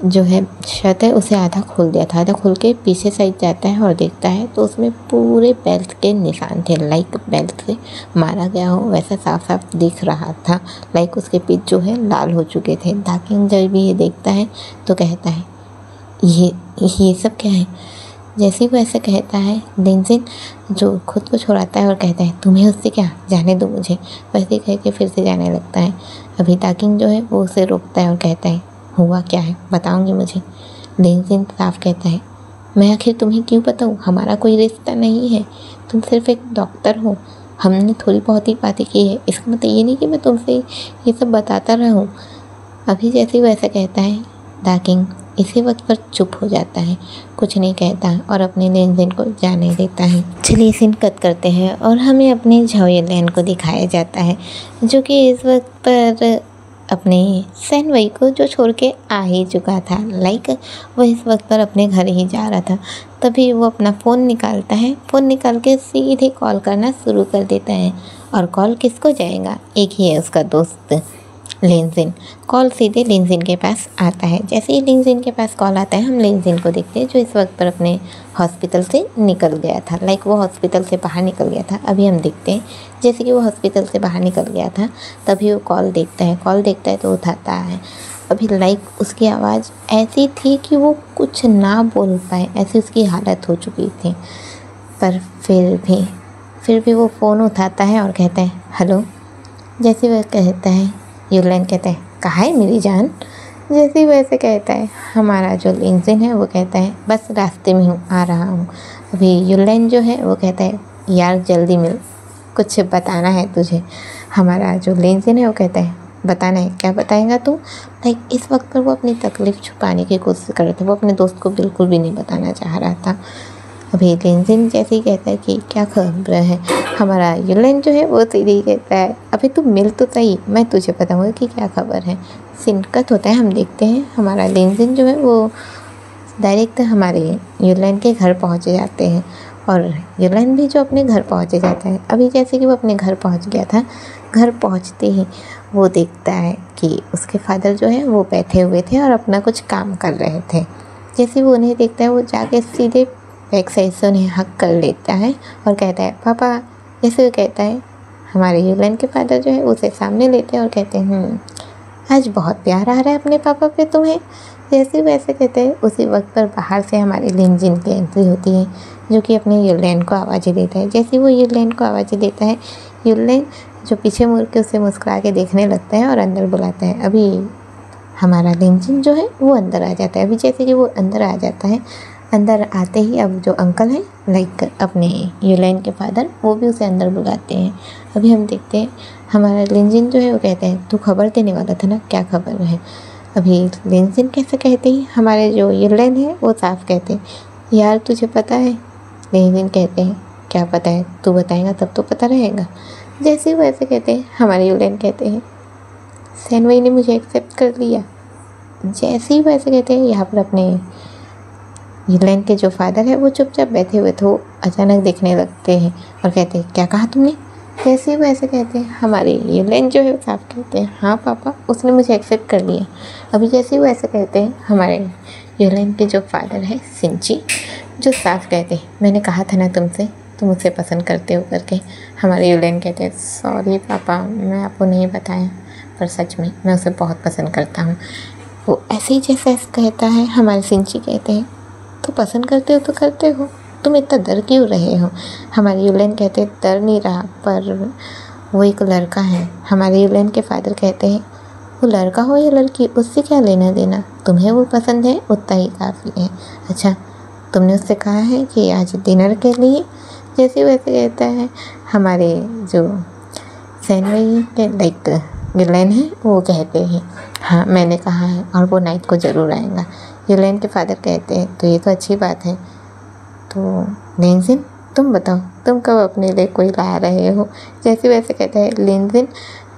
A: जो है शर्ट है उसे आधा खोल दिया था, आधा खोल के पीछे साइड जाता है और देखता है तो उसमें पूरे बेल्ट के निशान थे, लाइक बेल्ट से मारा गया हो वैसा साफ साफ दिख रहा था। लाइक उसके पीठ जो है लाल हो चुके थे। दाकिंग जब भी ये देखता है तो कहता है, ये सब क्या है? जैसे ही वो ऐसे कहता है, लेंजिन जो खुद को छुड़ाता है और कहता है, तुम्हें उससे क्या, जाने दो मुझे। वैसे कह के फिर से जाने लगता है। अभी दाकिंग जो है वो उसे रोकता है और कहता है, हुआ क्या है, बताऊंगी मुझे? लेंजिन साफ कहता है, मैं आखिर तुम्हें क्यों बताऊँ, हमारा कोई रिश्ता नहीं है, तुम सिर्फ एक डॉक्टर हो, हमने थोड़ी बहुत ही बातें की है, इसका मतलब ये नहीं कि मैं तुमसे ये सब बताता रहूँ। अभी जैसे वो ऐसा कहता है, दाकिंग इसी वक्त पर चुप हो जाता है, कुछ नहीं कहता और अपने लेंजिन को जाने देता है। चलिए सीन कट करते हैं और हमें अपने झाओयेलिन को दिखाया जाता है, जो कि इस वक्त पर अपने सैनवई को जो छोड़ के आ ही चुका था। लाइक वो इस वक्त पर अपने घर ही जा रहा था। तभी वो अपना फ़ोन निकालता है, फ़ोन निकाल के सीधे कॉल करना शुरू कर देता है। और कॉल किसको जाएगा? एक ही है, उसका दोस्त लेंजिन। कॉल सीधे लेंजिन के पास आता है। जैसे ही लेंजिन के पास कॉल आता है, हम लेंजिन को देखते हैं जो इस वक्त पर अपने हॉस्पिटल से निकल गया था। लाइक वो हॉस्पिटल से बाहर निकल गया था। अभी हम देखते हैं जैसे कि वो हॉस्पिटल से बाहर निकल गया था, तभी वो कॉल देखता है। कॉल देखता है तो उठाता है। अभी लाइक उसकी आवाज़ ऐसी थी कि वो कुछ ना बोल पाए, ऐसी उसकी हालत हो चुकी थी। पर फिर भी वो फ़ोन उठाता है और कहता है, हेलो। जैसे वह कहता है, युलेन कहता है, कहाँ है मेरी जान? जैसे वैसे कहता है, हमारा जो लेंजिन है वो कहता है, बस रास्ते में हूँ, आ रहा हूँ। अभी युलेन जो है वो कहता है, यार जल्दी मिल, कुछ बताना है तुझे। हमारा जो लेंजिन है वो कहता है, बताना है? क्या बताएगा तू? लाइक इस वक्त पर वो अपनी तकलीफ़ छुपाने की कोशिश कर रहा था, वो अपने दोस्त को बिल्कुल भी नहीं बताना चाह रहा था। अभी लेंजिन जैसे ही कहता है कि क्या खबर है, हमारा युलेन जो है वो सीधे ही कहता है, अभी तू मिल तो सही, मैं तुझे बताऊंगा कि क्या खबर है। सिनकत होता है, हम देखते हैं हमारा लेंजिन जो है वो डायरेक्ट हमारे युलेन के घर पहुंच जाते हैं और युलेन भी जो अपने घर पहुंच जाता है। अभी जैसे कि वो अपने घर पहुंच गया था, घर पहुंचते ही वो देखता है कि उसके फादर जो है वो बैठे हुए थे और अपना कुछ काम कर रहे थे। जैसे वो उन्हें देखता है, वो जाके सीधे बैक साइड से उन्हें हक कर लेता है और कहता है, पापा। जैसे वो कहता है, हमारे युलेन के फादर जो है उसे सामने लेते हैं और कहते हैं, आज बहुत प्यार आ रहा है अपने पापा पे तुम्हें। जैसे वैसे कहते हैं, उसी वक्त पर बाहर से हमारे लेंजिन की एंट्री होती है, जो कि अपने युलेन को आवाज़ें देता है। जैसे वो युलेन को आवाज़ें देता है, युलेन जो पीछे मुड़ के उसे मुस्कुरा के देखने लगता है और अंदर बुलाता है। अभी हमारा लेंजिन जो है वो अंदर आ जाता है। अभी जैसे कि वो अंदर आ जाता है, अंदर आते ही अब जो अंकल हैं लाइक अपने युलेन के फादर, वो भी उसे अंदर बुलाते हैं। अभी हम देखते हैं हमारा लेंजिन जो है वो कहते हैं, तू खबर देने वाला था ना, क्या खबर है? अभी लेंजिन कैसे कहते हैं, हमारे जो युलेन है वो साफ कहते हैं, यार तुझे पता है लेनिन कहते हैं क्या पता है, तू बताएगा तब तो पता रहेगा। जैसे ही वो ऐसे कहते हैं हमारे यूलेन कहते हैं सैनवई ने मुझे एक्सेप्ट कर लिया। जैसे ही वो ऐसे कहते हैं यहाँ पर अपने यूलेन के जो फादर है वो चुपचाप बैठे हुए थे, वो अचानक देखने लगते हैं और कहते हैं क्या कहा तुमने। जैसे ही वो ऐसे कहते हैं हमारे यूलेन जो है साफ कहते हैं हाँ पापा उसने मुझे एक्सेप्ट कर लिया। अभी जैसे ही वो ऐसे कहते हैं हमारे यूलेन के जो फादर है सिंची जो साफ कहते हैं मैंने कहा था ना तुमसे तुम मुझसे पसंद करते हो करके। हमारे यूलेन कहते हैं सॉरी पापा मैं आपको नहीं बताया, पर सच में मैं उसे बहुत पसंद करता हूँ। वो ऐसे ही जैसे ऐसे कहता है हमारे सिंची कहते हैं तो पसंद करते हो तो करते हो, तुम इतना डर क्यों रहे हो। हमारे यूलेन कहते हैं डर नहीं रहा, पर वो एक लड़का है। हमारे यूलेन के फादर कहते हैं वो लड़का हो या लड़की उससे क्या लेना देना, तुम्हें वो पसंद है उतना ही काफ़ी है। अच्छा तुमने उससे कहा है कि आज डिनर के लिए। जैसे वैसे कहता है हमारे जो सैनवई के लाइक यूलेन है वो कहते हैं हाँ मैंने कहा है और वो नाइट को ज़रूर आएगा। यूलेन के फादर कहते हैं तो ये तो अच्छी बात है। तो लिनजिन तुम बताओ तुम कब अपने लिए कोई ला रहे हो। जैसे वैसे कहता है लिनजिन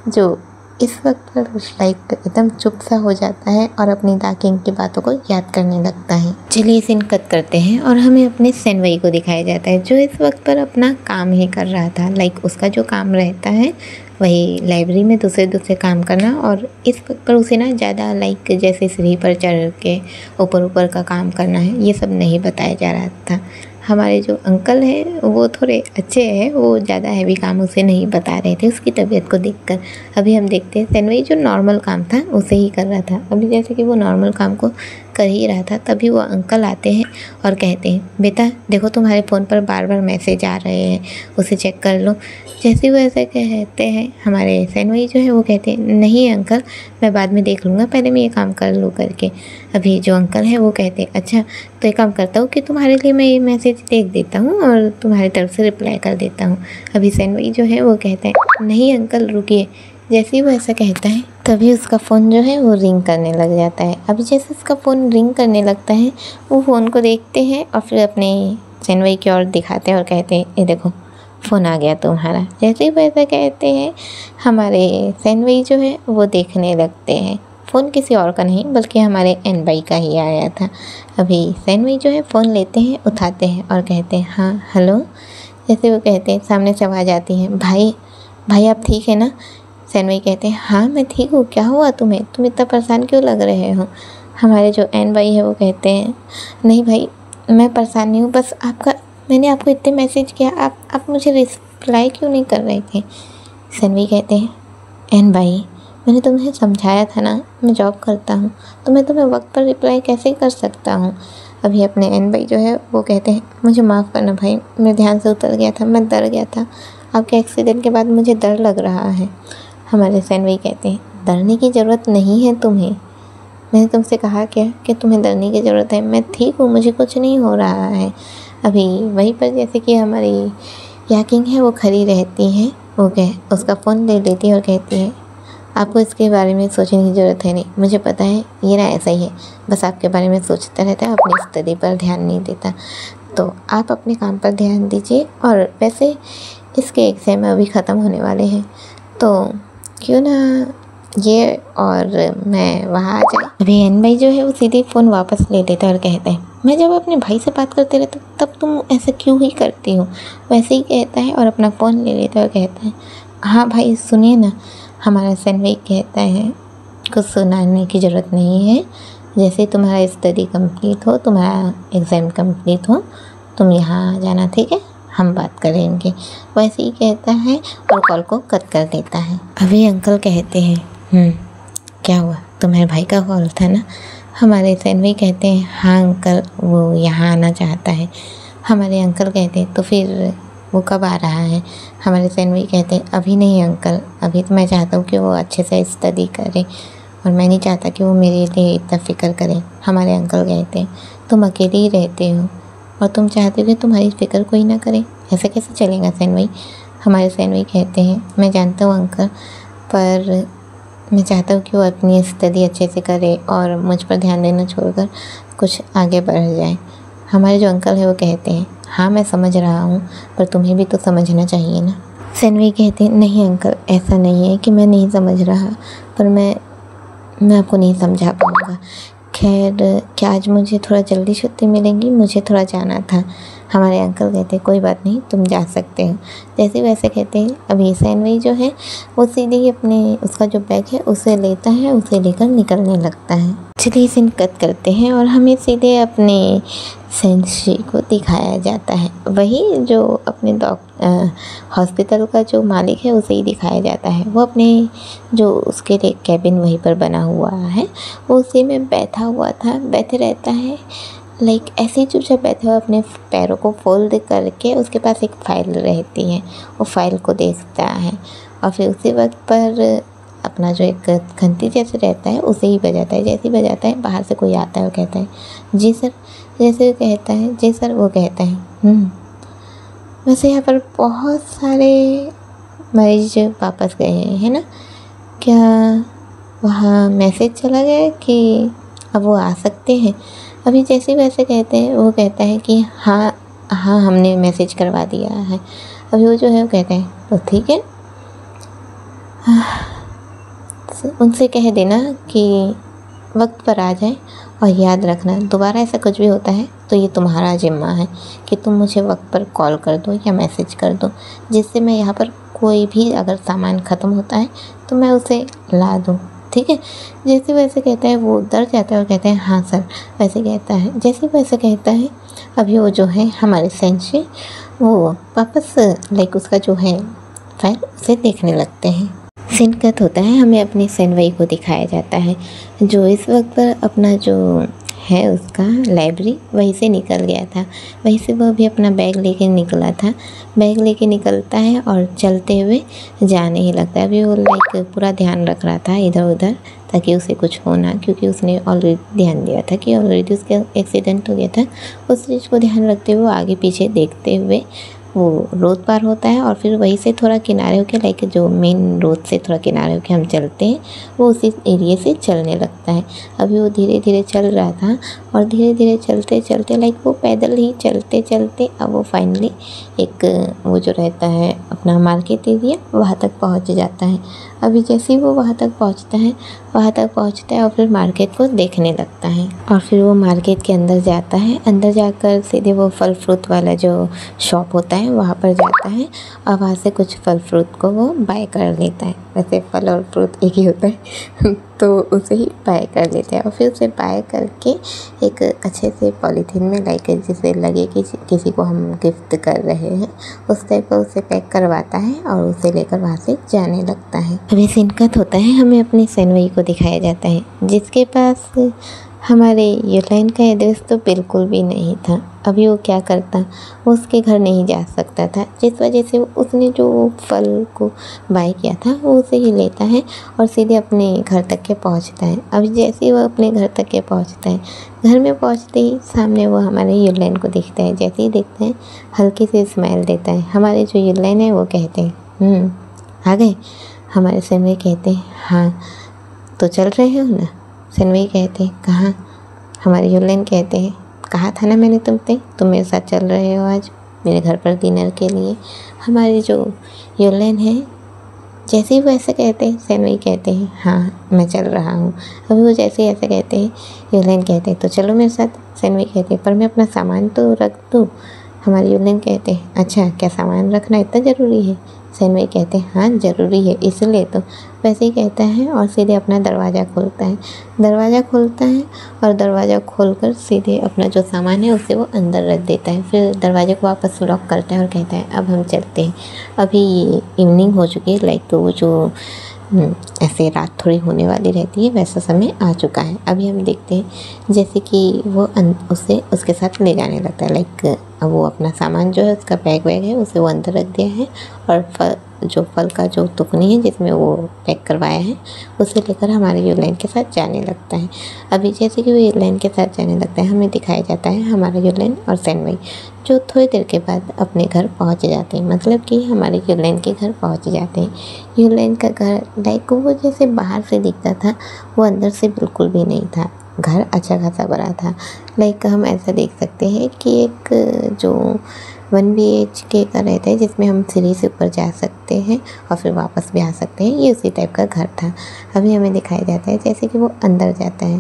A: जो इस वक्त लाइक एकदम चुप सा हो जाता है और अपनी दाकिंग की बातों को याद करने लगता है। चलिए सीन कट करते हैं और हमें अपने सैनवई को दिखाया जाता है जो इस वक्त पर अपना काम ही कर रहा था। लाइक उसका जो काम रहता है वही लाइब्रेरी में दूसरे काम करना, और इस वक्त पर उसे ना ज़्यादा लाइक जैसे सीढ़ी पर चढ़ के ऊपर का काम करना है ये सब नहीं बताया जा रहा था। हमारे जो अंकल हैं वो थोड़े अच्छे हैं, वो ज़्यादा हैवी काम उसे नहीं बता रहे थे उसकी तबीयत को देखकर। अभी हम देखते हैं सैनवई जो नॉर्मल काम था उसे ही कर रहा था। अभी जैसे कि वो नॉर्मल काम को कर ही रहा था तभी वो अंकल आते हैं और कहते हैं बेटा देखो तुम्हारे फ़ोन पर बार बार मैसेज आ रहे हैं उसे चेक कर लो। जैसे वो ऐसे कहते हैं हमारे सैनवई जो है वो कहते हैं नहीं अंकल मैं बाद में देख लूँगा, पहले मैं ये काम कर लूँ करके। अभी जो अंकल है वो कहते हैं अच्छा तो एक काम करता हूँ कि तुम्हारे लिए मैं ये मैसेज देख देता हूँ और तुम्हारी तरफ से रिप्लाई कर देता हूँ। अभी सैनवई जो है वो कहता है नहीं अंकल रुकिए। जैसे ही वो ऐसा कहता है तभी उसका फ़ोन जो है वो रिंग करने लग जाता है। अभी जैसे उसका फ़ोन रिंग करने लगता है वो फ़ोन को देखते हैं और फिर अपने सैनवई की ओर दिखाते हैं और कहते हैं ये देखो फ़ोन आ गया तुम्हारा। जैसे ही वो ऐसा कहते हैं हमारे सैनवई जो है वो देखने लगते हैं। फ़ोन किसी और का नहीं बल्कि हमारे एनबाई का ही आया था। अभी सैनवई जो है फ़ोन लेते हैं उठाते हैं और कहते हैं हाँ हेलो। जैसे वो कहते हैं सामने से आवाज़ आती है भाई आप ठीक है ना। सैनवई कहते हैं हाँ मैं ठीक हूँ, क्या हुआ तुम्हें, तुम इतना परेशान क्यों लग रहे हो। हमारे जो एनबाई है वो कहते हैं नहीं भाई मैं परेशान नहीं हूँ, बस मैंने आपको इतने मैसेज किया आप मुझे रिप्लाई क्यों नहीं कर रहे थे। सैनवई कहते हैं एनबाई मैंने तुम्हें समझाया था ना मैं जॉब करता हूँ तो मैं तुम्हें वक्त पर रिप्लाई कैसे कर सकता हूँ। अभी अपने एनबाई जो है वो कहते हैं मुझे माफ़ करना भाई, मेरे ध्यान से उतर गया था, मैं डर गया था, आपके एक्सीडेंट के बाद मुझे डर लग रहा है। हमारे सैनवई कहते हैं डरने की ज़रूरत नहीं है तुम्हें, मैंने तुमसे कहा क्या कि तुम्हें डरने की ज़रूरत है, मैं ठीक हूँ मुझे कुछ नहीं हो रहा है। अभी वहीं पर जैसे कि हमारी याकिंग है वो खड़ी रहती है, वो उसका फ़ोन ले लेती है और कहती है आपको इसके बारे में सोचने की ज़रूरत है नहीं, मुझे पता है ये ना ऐसा ही है, बस आपके बारे में सोचता रहता है, अपनी स्टडी पर ध्यान नहीं देता, तो आप अपने काम पर ध्यान दीजिए। और वैसे इसके एग्ज़ाम अभी ख़त्म होने वाले हैं तो क्यों ना ये और मैं वहाँ आ जाए। अभी एनबाई जो है वो सीधे फ़ोन वापस ले लेता है और कहता है मैं जब अपने भाई से बात करते रहता हूँ तब तुम ऐसा क्यों ही करती हो। वैसे ही कहता है और अपना फ़ोन ले लेता है और कहता है हाँ भाई सुनिए ना। हमारा सैनवई कहता है कुछ सुनाने की ज़रूरत नहीं है, जैसे तुम्हारा स्टडी कंप्लीट हो, तुम्हारा एग्ज़ाम कंप्लीट हो, तुम यहाँ आ जाना ठीक है, हम बात करेंगे। वैसे ही कहता है और कॉल को कट कर देता है। अभी अंकल कहते हैं क्या हुआ, तुम्हारे भाई का कॉल था ना। हमारे सैनवई कहते हैं हाँ अंकल वो यहाँ आना चाहता है। हमारे अंकल कहते हैं तो फिर वो कब आ रहा है। हमारे सैनवई कहते हैं अभी नहीं अंकल, अभी तो मैं चाहता हूँ कि वो अच्छे से स्टडी करे और मैं नहीं चाहता कि वो मेरे लिए इतना फ़िक्र करे। हमारे अंकल कहते हैं तुम अकेले ही रहते हो और तुम चाहते हो कि तुम्हारी फ़िक्र कोई ना करे, ऐसे कैसे चलेगा सैनवई। हमारे सैनवई कहते हैं मैं जानता हूँ अंकल, पर मैं चाहता हूँ कि वो अपनी स्टडी अच्छे से करे और मुझ पर ध्यान देना छोड़कर कुछ आगे बढ़ जाए। हमारे जो अंकल है वो कहते हैं हाँ मैं समझ रहा हूँ, पर तुम्हें भी तो समझना चाहिए ना। सैनवी कहते नहीं अंकल, ऐसा नहीं है कि मैं नहीं समझ रहा, पर मैं आपको नहीं समझा पाऊँगा। खैर क्या आज मुझे थोड़ा जल्दी छुट्टी मिलेगी, मुझे थोड़ा जाना था। हमारे अंकल कहते कोई बात नहीं, तुम जा सकते हो। जैसे वैसे कहते हैं अभी सैनवी जो है वो सीधे ही अपने उसका जो बैग है उसे लेता है, उसे लेकर निकलने लगता है। चलिए सीन कट करते हैं और हमें सीधे अपने सेंसी को दिखाया जाता है। वही जो अपने हॉस्पिटल का जो मालिक है उसे ही दिखाया जाता है। वो अपने जो उसके लिए कैबिन वहीं पर बना हुआ है वो उसी में बैठा हुआ था, बैठे रहता है। लाइक ऐसे ही चुपचाप बैठा हुआ अपने पैरों को फोल्ड करके उसके पास एक फ़ाइल रहती है, वो फाइल को देखता है और फिर उसी वक्त पर अपना जो एक घंटी जैसे रहता है उसे ही बजाता है। जैसे ही बजाता है बाहर से कोई आता है, वो कहता है जी सर। जैसे वो कहता है जी सर, वो कहता है वैसे यहाँ पर बहुत सारे मरीज वापस गए हैं ना, क्या वहाँ मैसेज चला गया कि अब वो आ सकते हैं? अभी जैसे वैसे कहते हैं, वो कहता है कि हाँ हाँ हमने मैसेज करवा दिया है। अभी वो जो है वो कहते हैं तो ठीक है, उनसे कह देना कि वक्त पर आ जाए और याद रखना दोबारा ऐसा कुछ भी होता है तो ये तुम्हारा जिम्मा है कि तुम मुझे वक्त पर कॉल कर दो या मैसेज कर दो, जिससे मैं यहाँ पर कोई भी अगर सामान ख़त्म होता है तो मैं उसे ला दूँ, ठीक है। जैसे वैसे कहता है वो डर जाता है और कहते हैं हाँ सर, वैसे कहता है। जैसे वैसे कहता है अभी वो जो है हमारे सेंसी वो वापस लाइक उसका जो है फाइल उसे देखने लगते हैं। सीन कट होता है, हमें अपनी सैनवी को दिखाया जाता है जो इस वक्त पर अपना जो है उसका लाइब्रेरी वहीं से निकल गया था। वहीं से वो भी अपना बैग लेके निकला था। बैग लेके निकलता है और चलते हुए जाने ही लगता है। अभी वो लाइक पूरा ध्यान रख रहा था इधर उधर ताकि उसे कुछ हो ना, क्योंकि उसने ऑलरेडी ध्यान दिया था कि ऑलरेडी उसका एक्सीडेंट हो गया था। उस चीज़ को ध्यान रखते हुए आगे पीछे देखते हुए वो रोड पार होता है और फिर वहीं से थोड़ा किनारे होके लाइक जो मेन रोड से थोड़ा किनारे होके हम चलते हैं वो उसी एरिया से चलने लगता है। अभी वो धीरे धीरे चल रहा था और धीरे धीरे चलते चलते लाइक वो पैदल ही चलते चलते अब वो फाइनली एक वो जो रहता है अपना मार्केट एरिया वहाँ तक पहुँच जाता है। अभी जैसे ही वो वहाँ तक पहुँचता है और फिर मार्केट को देखने लगता है और फिर वो मार्केट के अंदर जाता है। अंदर जाकर सीधे वो फल फ्रूट वाला जो शॉप होता है वहाँ पर जाता है और वहाँ से कुछ फल फ्रूट को वो बाय कर लेता है। वैसे फल और फ्रूट एक ही होता है तो उसे ही बाय कर लेता है और फिर उसे बाय करके एक अच्छे से पॉलीथीन में लाइक जिसे लगे कि किसी को हम गिफ्ट कर रहे हैं उस टाइप का उसे पैक करवाता है और उसे लेकर वहाँ से जाने लगता है। अभी सीन कट होता है, हमें अपनी सैनवी को दिखाया जाता है जिसके पास हमारे यूलाइन का एड्रेस तो बिल्कुल भी नहीं था। अभी वो क्या करता, वो उसके घर नहीं जा सकता था, जिस वजह से उसने जो फल को बाय किया था वो उसे ही लेता है और सीधे अपने घर तक के पहुंचता है। अभी जैसे ही वो अपने घर तक के पहुंचता है, घर में पहुंचते ही सामने वो हमारे यूलाइन को देखता है। जैसे ही देखते हैं हल्की सी स्माइल देता है। हमारे जो यूलाइन है वो कहते हैं आ गए। हमारे सैनवी कहते हैं हाँ, तो चल रहे हो ना? सैनवी कहते हैं कहाँ? हमारे यूलाइन कहते हैं कहा था ना मैंने तुम मेरे साथ चल रहे हो आज मेरे घर पर डिनर के लिए। हमारे जो यूलाइन है जैसे ही वो ऐसे कहते हैं सैनवी कहते हैं हाँ मैं चल रहा हूँ। अभी वो जैसे ही ऐसे कहते हैं यूलाइन कहते हैं तो चलो मेरे साथ। सैनवी कहते हैं पर मैं अपना सामान तो रख दूँ। हमारे यूलाइन कहते हैं अच्छा, क्या सामान रखना इतना ज़रूरी है? सैनवी कहते हैं हाँ ज़रूरी है इसलिए तो। वैसे ही कहता है और सीधे अपना दरवाज़ा खोलता है। और दरवाज़ा खोलकर सीधे अपना जो सामान है उसे वो अंदर रख देता है। फिर दरवाजे को वापस लॉक करता है और कहता है अब हम चलते हैं। अभी इवनिंग हो चुकी है, लाइक तो वो जो ऐसे रात थोड़ी होने वाली रहती है वैसा समय आ चुका है। अभी हम देखते हैं जैसे कि वो उसे उसके साथ ले जाने लगता है। लाइक अब वो अपना सामान जो है उसका बैग है उसे वो अंदर रख दिया है और जो फल का जो टुकनी है जिसमें वो पैक करवाया है उसे लेकर हमारे यूलाइन के साथ जाने लगता है। अभी जैसे कि वो यूलाइन के साथ जाने लगता है, हमें दिखाया जाता है हमारा यूलाइन और सैनवई जो थोड़ी देर के बाद अपने घर पहुंच जाते हैं, मतलब कि हमारे यूलाइन के घर पहुंच जाते हैं। यूलाइन का घर लाइक वो जैसे बाहर से दिखता था वो अंदर से बिल्कुल भी नहीं था। घर अच्छा खासा बड़ा था। लाइक हम ऐसा देख सकते हैं कि एक जो 1 BHK का रहता है जिसमें हम सीढ़ी से ऊपर जा सकते हैं और फिर वापस भी आ सकते हैं, ये उसी टाइप का घर था। अभी हमें दिखाया जाता है जैसे कि वो अंदर जाता है,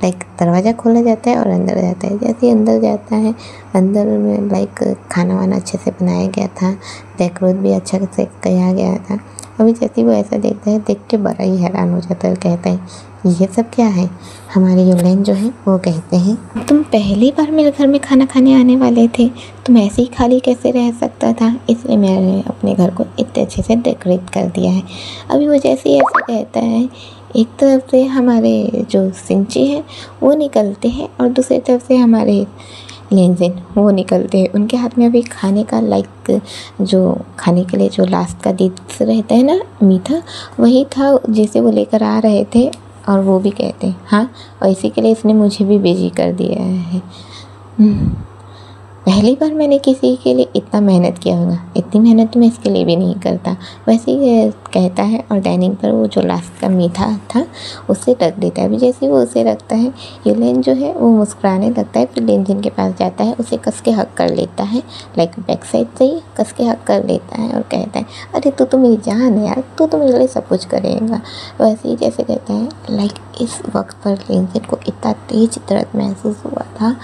A: लाइक दरवाज़ा खोला जाता है और अंदर जाता है। जैसे ही अंदर जाता है, अंदर में लाइक खाना वाना अच्छे से बनाया गया था, डेकोरेट भी अच्छा से किया गया था। अभी जैसे ही वो ऐसा देखता है, देख के बड़ा ही हैरान हो जाता है और कहता है ये सब क्या है। हमारे यूलाइन जो है वो कहते हैं तुम पहली बार मेरे घर में खाना खाने आने वाले थे, तुम ऐसे ही खाली कैसे रह सकता था, इसलिए मैंने अपने घर को इतने अच्छे से डेकोरेट कर दिया है। अभी वो जैसे ही ऐसा कहता है, एक तरफ से हमारे जो सिंची हैं वो निकलते हैं और दूसरी तरफ से हमारे लेंजिन वो निकलते हैं। उनके हाथ में अभी खाने का लाइक जो खाने के लिए जो लास्ट का डिश रहता है ना मीठा, वही था जिसे वो लेकर आ रहे थे। और वो भी कहते हैं हाँ, और इसी के लिए इसने मुझे भी बिजी कर दिया है। पहली बार मैंने किसी के लिए इतना मेहनत किया होगा, इतनी मेहनत तो मैं इसके लिए भी नहीं करता। वैसे ही कहता है और डाइनिंग पर वो जो लास्ट का मीठा था उसे रख देता है। अभी जैसे वो उसे रखता है, यूलाइन जो है वो मुस्कुराने लगता है, फिर लेंजिन के पास जाता है, उसे कस के हक कर लेता है, लाइक बैक साइड से ही कस के हक कर लेता है और कहता है अरे तू तो मेरी जान है यार, तू तो मेरे लिए सब कुछ करेगा। वैसे ही जैसे कहता है, लाइक इस वक्त पर लेंजिन को इतना तेज दर्द महसूस हुआ था,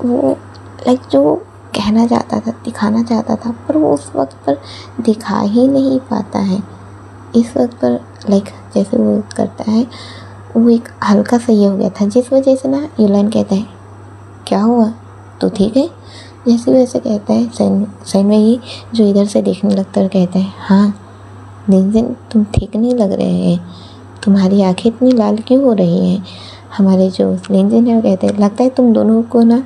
A: वो लाइक जो कहना चाहता था, दिखाना चाहता था, पर वो उस वक्त पर दिखा ही नहीं पाता है। इस वक्त पर लाइक जैसे वो करता है, वो एक हल्का सा ये हो गया था जिस वजह से ना यूलाइन कहता है क्या हुआ, तो ठीक है। जैसे वैसे कहता है, सैनवई जो इधर से देखने लगता है और कहता है हाँ लेंजिन तुम ठीक नहीं लग रहे हैं, तुम्हारी आँखें इतनी लाल क्यों हो रही हैं। हमारे जो लेंजिन है वो कहते हैं लगता है तुम दोनों को ना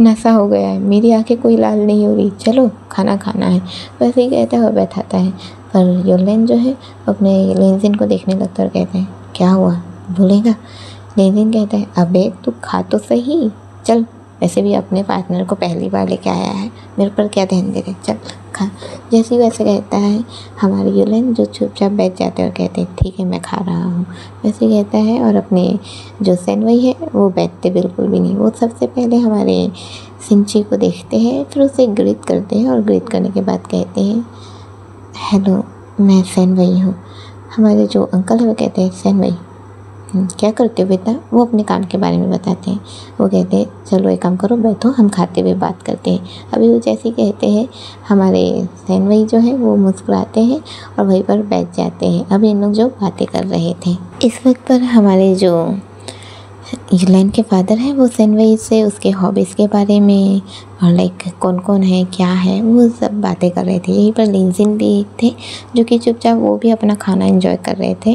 A: नशा हो गया है, मेरी आंखें कोई लाल नहीं हो रही, चलो खाना खाना है। वैसे ही कहता है और बैठाता है, पर यूलाइन जो है अपने लेंजिन को देखने लगता है और कहता है क्या हुआ, भूलेगा। लेंजिन कहता है अबे तू खा तो सही, चल वैसे भी अपने पार्टनर को पहली बार लेके आया है, मेरे पर क्या ध्यान दे रहे, चल खा। जैसे ही वैसे कहता है, हमारे यूलाइन जो चुपचाप बैठ जाते हैं और कहते हैं ठीक है मैं खा रहा हूँ, वैसे कहता है। और अपने जो सैनवई है वो बैठते बिल्कुल भी नहीं, वो सबसे पहले हमारे सिंची को देखते हैं, फिर उसे ग्रीट करते हैं और ग्रीट करने के बाद कहते हैं हेलो मैं सैनवई हूँ। हमारे जो अंकल है वो कहते हैं सैनवई क्या करते हो बेटा, वो अपने काम के बारे में बताते हैं। वो कहते हैं चलो एक काम करो, बैठो हम खाते हुए बात करते हैं। अभी वो जैसे कहते हैं, हमारे सैनवई जो है वो मुस्कुराते हैं और वहीं पर बैठ जाते हैं। अभी इन लोग जो बातें कर रहे थे, इस वक्त पर हमारे जो यूलाइन के फादर हैं वो सैनवई से उसके हॉबीज़ के बारे में और लाइक कौन कौन है क्या है वो सब बातें कर रहे थे। यहीं पर लेंजिन भी थे जो कि चुपचाप वो भी अपना खाना एंजॉय कर रहे थे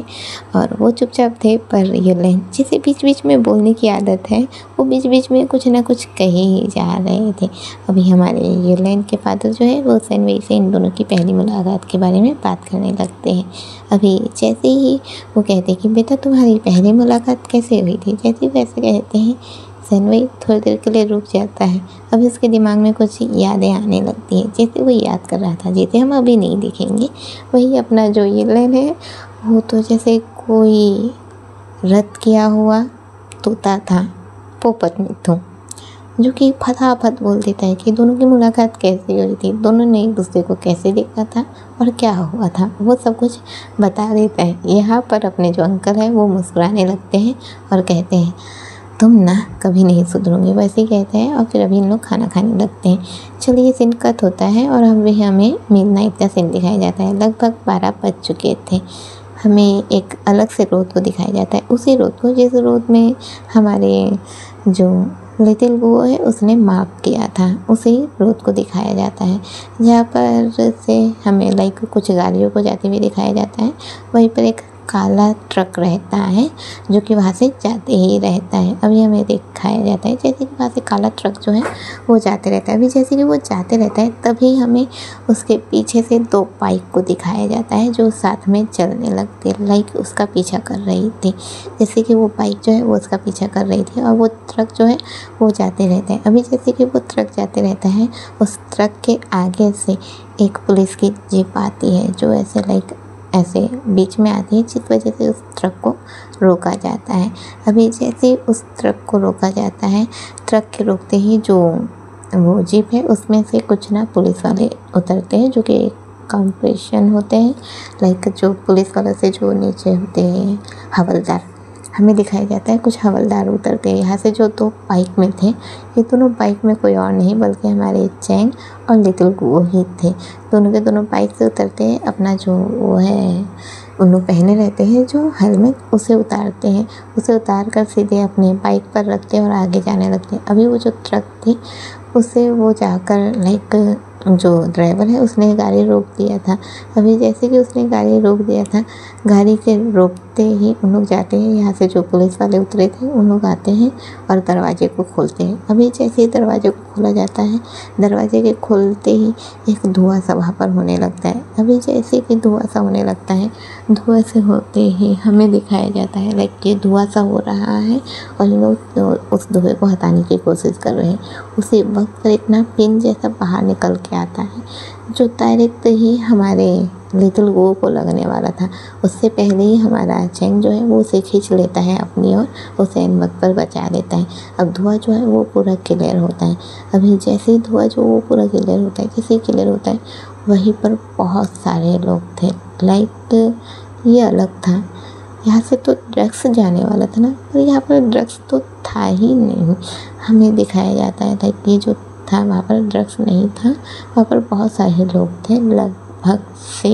A: और वो चुपचाप थे। पर यूलाइन जिसे बीच बीच में बोलने की आदत है, वो बीच बीच में कुछ ना कुछ कहे ही जा रहे थे। अभी हमारे यूलाइन के फादर जो है वो सैनवई से इन दोनों की पहली मुलाकात के बारे में बात करने लगते हैं। अभी जैसे ही वो कहते हैं कि बेटा तुम्हारी पहली मुलाकात कैसे हुई थी, जैसे वैसे कहते हैं, सैनवई थोड़ी देर के लिए रुक जाता है। अभी उसके दिमाग में कुछ यादें आने लगती हैं, जैसे वो याद कर रहा था जिसे हम अभी नहीं देखेंगे। वही अपना जो यूलाइन है वो तो जैसे कोई रद्द किया हुआ तोता था, पोपट मिट्ठू, जो कि फटाफट बोल देता है कि दोनों की मुलाकात कैसे हुई थी, दोनों ने एक दूसरे को कैसे देखा था और क्या हुआ था, वो सब कुछ बता देता है। यहाँ पर अपने जो अंकल हैं वो मुस्कुराने लगते हैं और कहते हैं तुम ना कभी नहीं सुधरोगे, वैसे ही कहते हैं। और फिर अभी इन लोग खाना खाने लगते हैं। चलिए सीन कट होता है और हमें मिडनाइट का सीन दिखाया जाता है। लगभग 12 बज चुके थे। हमें एक अलग से रोड को दिखाया जाता है, उसी रोड को जिस रोड में हमारे जो लिटिल वो है उसने मार्क किया था, उसी रोड को दिखाया जाता है। जहाँ पर से हमें लाइक कुछ गाड़ियों को जाते हुए दिखाया जाता है। वहीं पर एक काला ट्रक रहता है जो कि वहाँ से जाते ही रहता है। अभी हमें दिखाया जाता है जैसे कि वहाँ से काला ट्रक जो है वो जाते रहता है। अभी जैसे कि वो जाते रहता है तभी हमें उसके पीछे से 2 बाइक को दिखाया जाता है जो साथ में चलने लगती है, लाइक उसका पीछा कर रही थी। जैसे कि वो बाइक जो है वो उसका पीछा कर रही थी और वो ट्रक जो है वो जाते रहता है। अभी जैसे कि वो ट्रक जाते रहता है, उस ट्रक के आगे से एक पुलिस की जीप आती है जो ऐसे लाइक ऐसे बीच में आती है, जिस वजह से उस ट्रक को रोका जाता है। अभी जैसे उस ट्रक को रोका जाता है, ट्रक के रोकते ही जो वो जीप है उसमें से कुछ ना पुलिस वाले उतरते हैं जो कि कॉम्पिटिशन होते हैं, लाइक जो पुलिस वालों से जो नीचे होते हैं हवलदार, हमें दिखाया जाता है कुछ हवलदार उतरते हैं यहाँ से। जो 2 बाइक में थे, ये दोनों बाइक में कोई और नहीं बल्कि हमारे चैंग और लिटिल गो ही थे। दोनों के दोनों बाइक से उतरते हैं, अपना जो वो है उन लोग पहने रहते हैं जो हेलमेट, उसे उतारते हैं। उसे उतार कर सीधे अपने बाइक पर रखते हैं और आगे जाने लगते हैं। अभी वो जो ट्रक थी उसे वो जाकर लाइक जो ड्राइवर है उसने गाड़ी रोक दिया था। अभी जैसे कि उसने गाड़ी रोक दिया था, गाड़ी के रोकते ही उन लोग जाते हैं, यहाँ से जो पुलिस वाले उतरे थे उन लोग आते हैं और दरवाजे को खोलते हैं। अभी जैसे ही दरवाजे को खोला जाता है, दरवाजे के खोलते ही एक धुआं सा वहाँ पर होने लगता है। अभी जैसे कि धुआं सा होने लगता है, धुआं से होते ही हमें दिखाया जाता है लाइक ये धुआं सा हो रहा है और लोग उस धुएं को हटाने की कोशिश कर रहे हैं। उसी वक्त पर एक ना पिन जैसा बाहर निकल के आता है जो डायरेक्ट ही हमारे लिटिल गो को लगने वाला था। उससे पहले ही हमारा चैंग जो है वो उसे खींच लेता है अपनी ओर, उसे इन वक्त पर बचा लेता है। अब धुआं जो है वो पूरा क्लियर होता है। अभी जैसे ही धुआं जो वो पूरा क्लियर होता है, जैसे ही क्लियर होता है वहीं पर बहुत सारे लोग थे, लाइक ये अलग था। यहाँ से तो ड्रग्स जाने वाला था ना, पर यहाँ पर ड्रग्स तो था ही नहीं। हमें दिखाया जाता है लाइक ये जो था वहाँ पर ड्रग्स नहीं था, वहाँ पर बहुत सारे लोग थे लगभग से।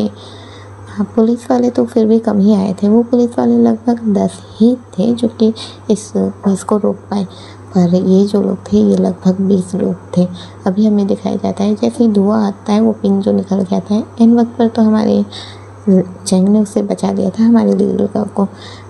A: हाँ, पुलिस वाले तो फिर भी कम ही आए थे। वो पुलिस वाले लगभग 10 ही थे जो कि इस बस को रोक पाए, पर ये जो लोग थे ये लगभग 20 लोग थे। अभी हमें दिखाया जाता है जैसे ही धुआं आता है वो पिन जो निकल के आता है, इन वक्त पर तो हमारे चैंग ने उसे बचा लिया था हमारे लिटिल गो को।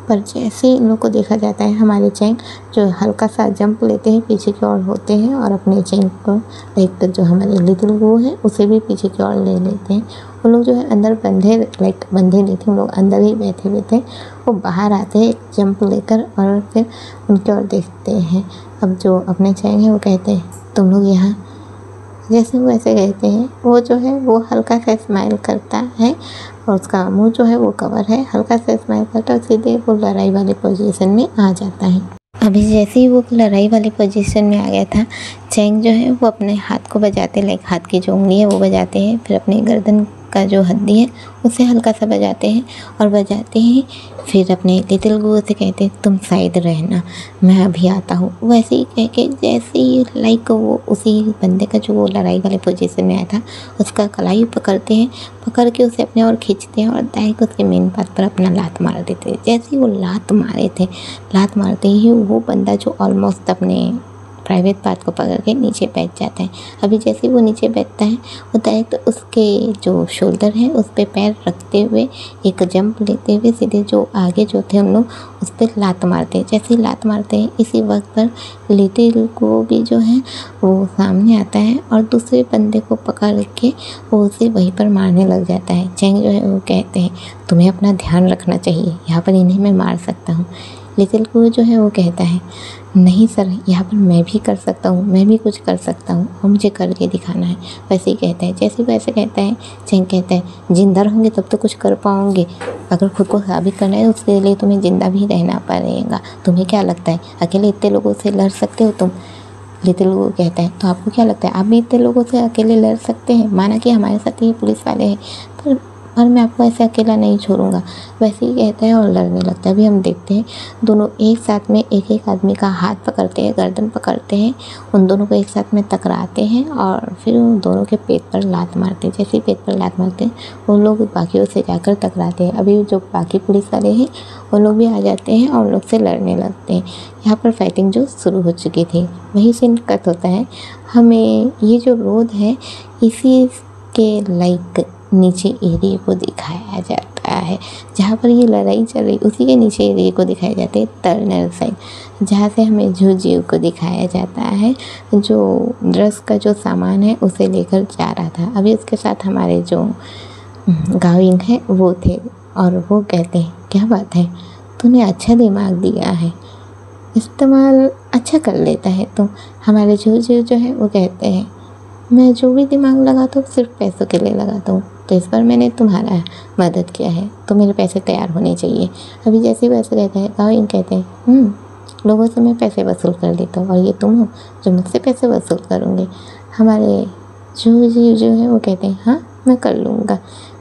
A: पर जैसे इन लोग को देखा जाता है, हमारे चैंग जो हल्का सा जंप लेते हैं पीछे की ओर होते हैं और अपने चैंग को लाइक जो हमारे लिटिल गो है उसे भी पीछे की ओर ले लेते हैं। वो लोग जो है अंदर बंधे नहीं थे, उन लोग अंदर ही बैठे हुए थे। वो बाहर आते हैं एक जंप लेकर और फिर उनकी ओर देखते हैं। अब जो अपने चैंग है वो कहते हैं तुम लोग यहाँ, जैसे वो ऐसे कहते हैं वो जो है वो हल्का सा स्माइल करता है और उसका मुंह जो है वो कवर है, हल्का सा स्माइल करता है और सीधे वो लड़ाई वाली पोजीशन में आ जाता है। अभी जैसे ही वो लड़ाई वाली पोजीशन में आ गया था, चैंग जो है वो अपने हाथ को बजाते लाइक हाथ की जो उंगली है वो बजाते हैं, फिर अपने गर्दन का जो हड्डी है उसे हल्का सा बजाते हैं और बजाते ही फिर अपने लिटिल गो से कहते हैं तुम साइड रहना, मैं अभी आता हूँ। वैसे ही कह के जैसे ही लाइक वो उसी बंदे का जो वो लड़ाई वाले पोजीशन में आया था उसका कलाई पकड़ते हैं, पकड़ के उसे अपने ओर खींचते हैं और डायरेक्ट उसके मेन पार्ट पर अपना लात मार देते हैं। जैसे ही वो लात मारे थे, लात मारते ही वो बंदा जो ऑलमोस्ट अपने प्राइवेट पार्ट को पकड़ के नीचे बैठ जाता है। अभी जैसे ही वो नीचे बैठता है वो डायरेक्ट उसके जो शोल्डर है उस पर पैर रखते हुए एक जंप लेते हुए सीधे जो आगे जो थे हम लोग उस पर लात मारते हैं। जैसे ही लात मारते हैं इसी वक्त पर लिटिल गो भी जो है वो सामने आता है और दूसरे बंदे को पकड़ के वो उसे वहीं पर मारने लग जाता है। चैंग जो है वो कहते हैं तुम्हें अपना ध्यान रखना चाहिए, यहाँ पर इन्हें मैं मार सकता हूँ। लिटिल गो जो है वो कहता है नहीं सर, यहाँ पर मैं भी कर सकता हूँ, मैं भी कुछ कर सकता हूँ और मुझे करके दिखाना है। वैसे ही कहता है, जैसे वैसे कहता है चैंग कहता है जिंदा रहोगे तब तो कुछ कर पाओगे, अगर खुद को साबित करना है उसके लिए तुम्हें ज़िंदा भी रहना पड़ेगा। तुम्हें क्या लगता है अकेले इतने लोगों से लड़ सकते हो तुम? लिटिल गो कहता है तो आपको क्या लगता है आप भी इतने लोगों से अकेले लड़ सकते हैं? माना कि हमारे साथ ये पुलिस वाले हैं पर मैं आपको ऐसे अकेला नहीं छोड़ूंगा। वैसे ही कहता है और लड़ने लगता है। अभी हम देखते हैं दोनों एक साथ में एक एक आदमी का हाथ पकड़ते हैं, गर्दन पकड़ते हैं, उन दोनों को एक साथ में टकराते हैं और फिर उन दोनों के पेट पर लात मारते हैं। जैसे ही पेट पर लात मारते हैं वो लोग बाकियों से जाकर टकराते हैं। अभी जो बाकी पुलिस वाले हैं वो लोग भी आ जाते हैं और उन लोग से लड़ने लगते हैं। यहाँ पर फाइटिंग जो शुरू हो चुकी थी वहीं से कट होता है। हमें ये जो रोड है इसी के लाइक नीचे एरिया को दिखाया जाता है। जहाँ पर ये लड़ाई चल रही उसी के नीचे एरिया को दिखाया जाता है टर्नर साइड, जहाँ से हमें झुझु को दिखाया जाता है जो ड्रग्स का जो सामान है उसे लेकर जा रहा था। अभी उसके साथ हमारे जो गाविंग है वो थे और वो कहते हैं क्या बात है, तूने अच्छा दिमाग दिया है, इस्तेमाल अच्छा कर लेता है तुम। हमारे झुझु जो है वो कहते हैं मैं जो भी दिमाग लगाता हूँ सिर्फ पैसों के लिए लगाता हूँ, तो इस बार मैंने तुम्हारा मदद किया है तो मेरे पैसे तैयार होने चाहिए। अभी जैसे ही वैसे कहते हैं गाविंग कहते हैं लोगों से मैं पैसे वसूल कर लेता हूँ और ये तुम हो जो मुझसे पैसे वसूल करोगे। हमारे झुझु जो है वो कहते हैं हाँ मैं कर लूँगा,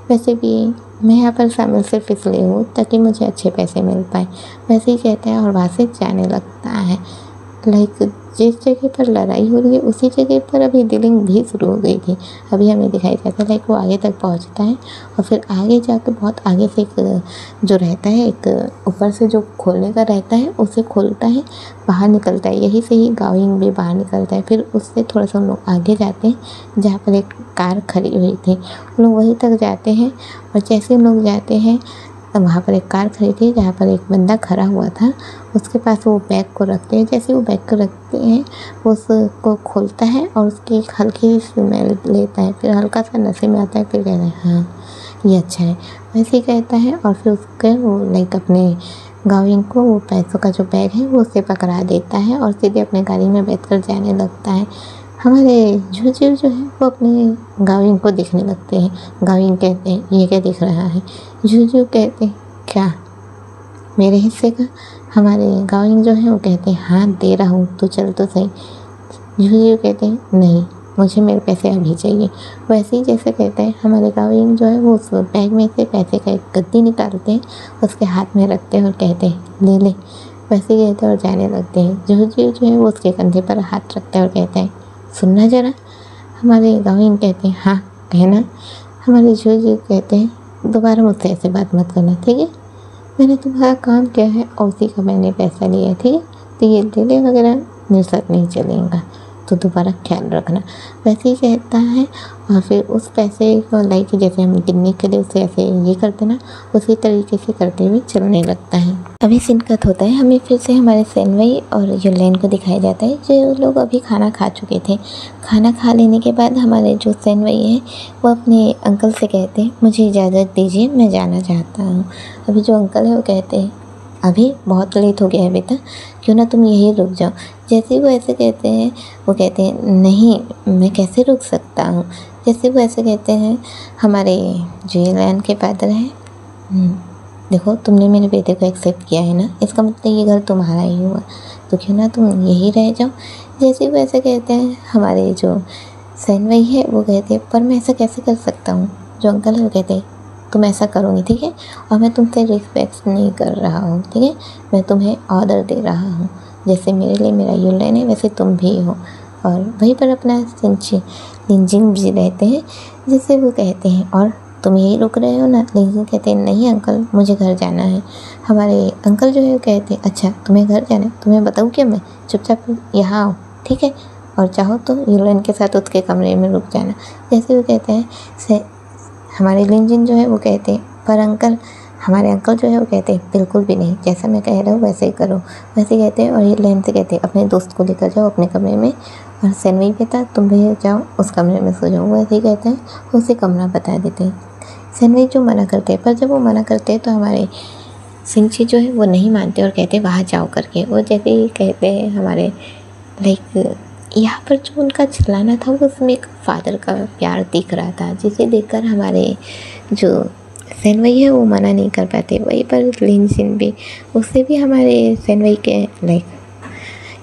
A: वैसे भी मैं यहाँ पर शामिल सिर्फ इसलिए हूँ ताकि मुझे अच्छे पैसे मिल पाए। वैसे ही कहते हैं और वहाँ से जाने लगता है। लाइक जिस जगह पर लड़ाई हो रही है उसी जगह पर अभी डीलिंग भी शुरू हो गई थी। अभी हमें दिखाई जाता है लाइक वो आगे तक पहुंचता है और फिर आगे जाकर बहुत आगे से एक जो रहता है एक ऊपर से जो खोलने का रहता है उसे खोलता है, बाहर निकलता है। यही से ही गाविंग भी बाहर निकलता है। फिर उससे थोड़ा सा हम लोग आगे जाते हैं जहाँ पर एक कार खड़ी हुई थी, हम लोग वहीं तक जाते हैं और जैसे हम लोग जाते हैं वहाँ पर एक कार खड़ी थी जहाँ पर एक बंदा खड़ा हुआ था। उसके पास वो बैग को रखते हैं, जैसे वो बैग को रखते हैं वो उसको खोलता है और उसकी एक हल्की स्मेल लेता है, फिर हल्का सा नशे में आता है, फिर कहता है हाँ ये अच्छा है, वैसे ही कहता है। और फिर उसके वो लाइक अपने गाविंग को वो पैसों का जो बैग है वो उससे पकड़ा देता है और सीधे अपने गाड़ी में बैठकर जाने लगता है। हमारे झुझु जो है वो अपने गाविंग को देखने लगते हैं। गाविंग कहते हैं ये क्या दिख रहा है, झुझु कहते हैं क्या मेरे हिस्से का। हमारे गाविंग जो है वो कहते हैं हाँ दे रहा हूँ तो चल तो सही। झुझु कहते हैं नहीं मुझे मेरे पैसे अभी चाहिए। वैसे ही जैसे कहते हैं हमारे गाविंग जो है वो उस बैग में से पैसे का एक गद्दी निकालते हैं, उसके हाथ में रखते हैं और कहते हैं ले ले। वैसे ही कहते हैं और जाने लगते हैं। झुझु जो है वो उसके कंधे पर हाथ रखता है और कहता है सुनना जरा। हमारे गाविंग कहते हैं हाँ कहना। हमारे झुझु कहते हैं दोबारा मुझसे ऐसे बात मत करना ठीक है, मैंने तुम्हारा काम किया है और उसी का मैंने पैसा लिया है ठीक है, तो ये डेले वगैरह मेरे साथ नहीं चलेगा तो दोबारा ख्याल रखना। वैसे ही कहता है और फिर उस पैसे को लाइक जैसे हम गिनने के लिए उसे ऐसे ये करते ना उसी तरीके से करते हुए चलने लगता है। अभी सीन कट होता है, हमें फिर से हमारे सेनवई और युलेन को दिखाया जाता है जो लोग अभी खाना खा चुके थे। खाना खा लेने के बाद हमारे जो सेनवई है वो अपने अंकल से कहते हैं मुझे इजाज़त दीजिए मैं जाना चाहता हूँ। अभी जो अंकल है वो कहते हैं अभी बहुत लेट हो गया है बेटा, क्यों ना तुम यहीं रुक जाओ। जैसे ही वो ऐसे कहते हैं वो कहते हैं नहीं मैं कैसे रुक सकता हूँ। जैसे वो ऐसे कहते हैं हमारे जो युलेन के फादर हैं देखो तुमने मेरे बेटे को एक्सेप्ट किया है ना, इसका मतलब ये घर तुम्हारा ही हुआ तो क्यों ना तुम यहीं रह जाओ। जैसे ही वो ऐसे कहते हैं हमारे जो सेनवई है वो कहते हैं पर मैं ऐसा कैसे कर सकता हूँ। जो अंकल है वो कहते हैं तुम ऐसा करोगे ठीक है, और मैं तुमसे रिस्पेक्ट नहीं कर रहा हूँ ठीक है, मैं तुम्हें ऑर्डर दे रहा हूँ। जैसे मेरे लिए मेरा युलेन है वैसे तुम भी हो। और वहीं पर अपना लिंजिंग भी रहते हैं। जैसे वो कहते हैं और तुम यहीं रुक रहे हो ना। लिंजिंग कहते हैं नहीं अंकल मुझे घर जाना है। हमारे अंकल जो है वो कहते हैं अच्छा तुम्हें घर जाना है, तुम्हें बताऊँ क्या मैं, चुपचाप यहाँ आओ ठीक है, और चाहो तो युलेन के साथ उसके कमरे में रुक जाना। जैसे वो कहते हैं हमारे लिंजिन जो है वो कहते हैं पर अंकल, हमारे अंकल जो है वो कहते हैं बिल्कुल भी नहीं, जैसा मैं कह रहा हूँ वैसे ही करो। वैसे कहते हैं और ये युलेन से कहते हैं अपने दोस्त को लेकर जाओ अपने कमरे में, और सेनवई कहता तुम भी जाओ उस कमरे में सो जाओ। वैसे ही कहते हैं उसे कमरा बता देते हैं। सेनवई जो मना करते हैं, पर जब वो मना करते हैं तो हमारे सिंची जो है वो नहीं मानते और कहते हैं वहाँ जाओ करके। वो जैसे ही कहते हैं हमारे लाइक यहाँ पर जो उनका चिल्लाना था वो उसमें एक फादर का प्यार दिख रहा था, जिसे देखकर हमारे जो सेनवई है वो मना नहीं कर पाते। वहीं पर लिंजिन भी, उससे भी हमारे सेनवई के लाइक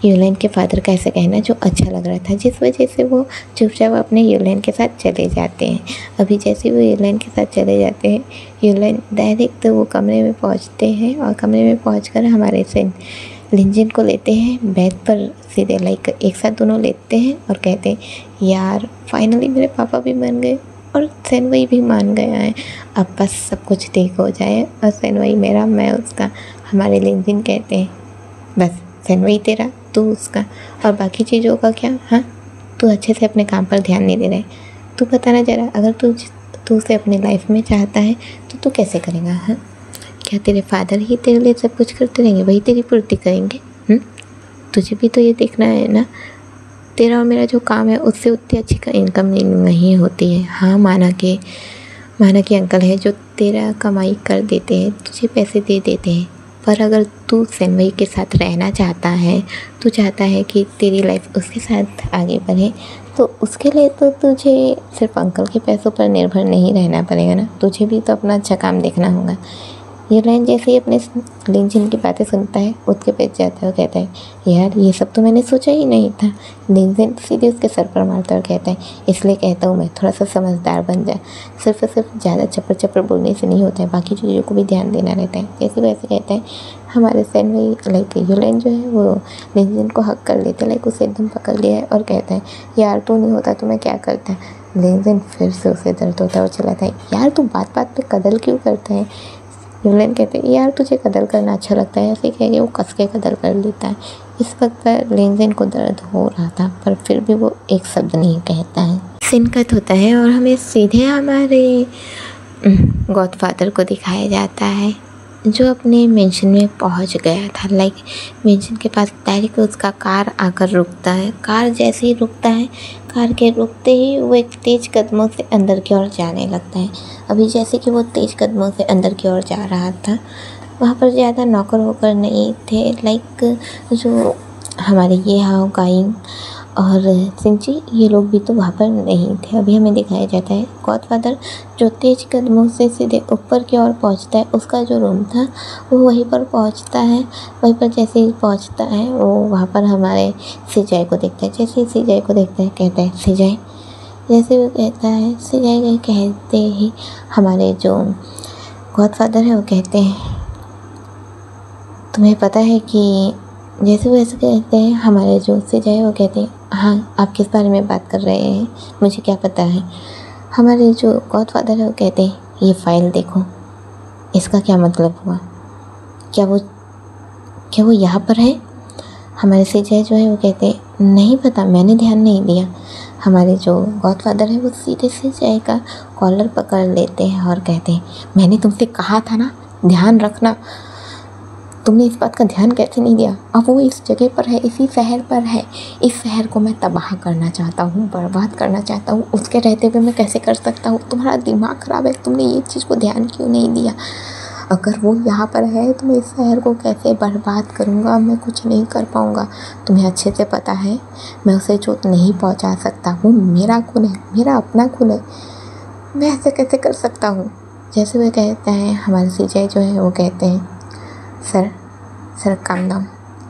A: युलेन के फादर का ऐसा कहना जो अच्छा लग रहा था, जिस वजह से वो चुपचाप अपने युलेन के साथ चले जाते हैं। अभी जैसे वो युलेन के साथ चले जाते हैं, युलेन डायरेक्ट तो वो कमरे में पहुंचते हैं और कमरे में पहुंचकर हमारे लिंजिन को लेते हैं बेड पर सीधे लाइक एक साथ दोनों लेते हैं और कहते हैं यार फाइनली मेरे पापा भी मान गए और सेनवई भी मान गया है, अब बस सब कुछ ठीक हो जाए और सेनवई मेरा मैं उसका। हमारे लिंजिन कहते हैं बस सेनवई तेरा तू उसका, और बाकी चीज़ों का क्या। हाँ तू अच्छे से अपने काम पर ध्यान नहीं दे रहा है, तू बताना ज़रा अगर तू तू उसे अपनी लाइफ में चाहता है तो तू कैसे करेगा? हाँ, क्या तेरे फादर ही तेरे लिए सब कुछ करते रहेंगे, वही तेरी पूर्ति करेंगे? तुझे भी तो ये देखना है ना, तेरा और मेरा जो काम है उससे उतनी अच्छी इनकम नहीं होती है। हाँ, माना कि अंकल है जो तेरा कमाई कर देते हैं, तुझे पैसे दे देते हैं, पर अगर तू सेनवई के साथ रहना चाहता है, तू चाहता है कि तेरी लाइफ उसके साथ आगे बढ़े, तो उसके लिए तो तुझे सिर्फ अंकल के पैसों पर निर्भर नहीं रहना पड़ेगा ना, तुझे भी तो अपना अच्छा काम देखना होगा। ये लाइन जैसे ही अपने लिंजिन की बातें सुनता है, उसके पेट जाता है और कहता है यार ये सब तो मैंने सोचा ही नहीं था। लिंजिन सीधे उसके सर पर मारता है और कहता है इसलिए कहता हूँ मैं थोड़ा सा समझदार बन जा, सिर्फ और सिर्फ ज़्यादा चप्पर चप्पर बोलने से नहीं होता है, बाकी चीज़ों को भी ध्यान देना रहता है। जैसे वैसे कहता है हमारे सेनवई लाइक यूलेन जो है वो लिंजिन को हक कर लेते, लाइक उसे एकदम पकड़ लिया है और कहता है यार तू नहीं होता तो मैं क्या करता। लिंजिन फिर से उसे दर्द होता है और चिल्लाता है यार तू बात बात पे कदल क्यों करता है? यूलेन कहते हैं यार तुझे कदर करना अच्छा लगता है, ऐसे कह के वो कस के कदर कर लेता है। इस वक्त पर लिंजिन को दर्द हो रहा था, पर फिर भी वो एक शब्द नहीं कहता है। सीन कट होता है और हमें सीधे हमारे गॉडफादर को दिखाया जाता है जो अपने मेंशन में पहुंच गया था। लाइक मेंशन के पास डायरेक्ट उसका कार आकर रुकता है। कार जैसे ही रुकता है, कार के रुकते ही वो एक तेज़ कदमों से अंदर की ओर जाने लगता है। अभी जैसे कि वो तेज़ कदमों से अंदर की ओर जा रहा था, वहाँ पर ज़्यादा नौकर वोकर नहीं थे, लाइक जो हमारे ये हाउ गाइंग और सिंची ये लोग भी तो वहाँ पर नहीं थे। अभी हमें दिखाया जाता है गॉडफादर जो तेज कदमों से सीधे ऊपर की ओर पहुँचता है, उसका जो रूम था वो वहीं पर पहुँचता है। वहीं पर जैसे ही पहुँचता है वो वहाँ पर हमारे सिजाई को देखता है। जैसे ही सिजाई को देखता है कहता है सिजाई, जैसे वो कहता है सिजाई कहते ही हमारे जो गॉडफादर है वो कहते हैं तुम्हें पता है कि, जैसे वो ऐसे कहते हैं हमारे जो सिजाई वो कहते हैं हाँ आप किस बारे में बात कर रहे हैं, मुझे क्या पता है। हमारे जो गॉडफादर है वो कहते हैं ये फ़ाइल देखो, इसका क्या मतलब हुआ, क्या वो यहाँ पर है? हमारे सिजाई जो है वो कहते हैं नहीं पता, मैंने ध्यान नहीं दिया। हमारे जो गॉडफादर है वो सीधे सिजाई का कॉलर पकड़ लेते हैं और कहते हैं मैंने तुमसे कहा था ना ध्यान रखना, तुमने इस बात का ध्यान कैसे नहीं दिया? अब वो इस जगह पर है, इसी शहर पर है, इस शहर को मैं तबाह करना चाहता हूँ, बर्बाद करना चाहता हूँ, उसके रहते हुए मैं कैसे कर सकता हूँ? तुम्हारा दिमाग ख़राब है, तुमने ये चीज़ को ध्यान क्यों नहीं दिया? अगर वो यहाँ पर है तो मैं इस शहर को कैसे बर्बाद करूँगा, मैं कुछ नहीं कर पाऊँगा। तुम्हें अच्छे से पता है मैं उसे चोट नहीं पहुँचा सकता, वो मेरा खून है, मेरा अपना खून है, मैं ऐसे कैसे कर सकता हूँ? जैसे वे कहते हैं हमारे सिजाई जो है वो कहते हैं सर काम डाउन,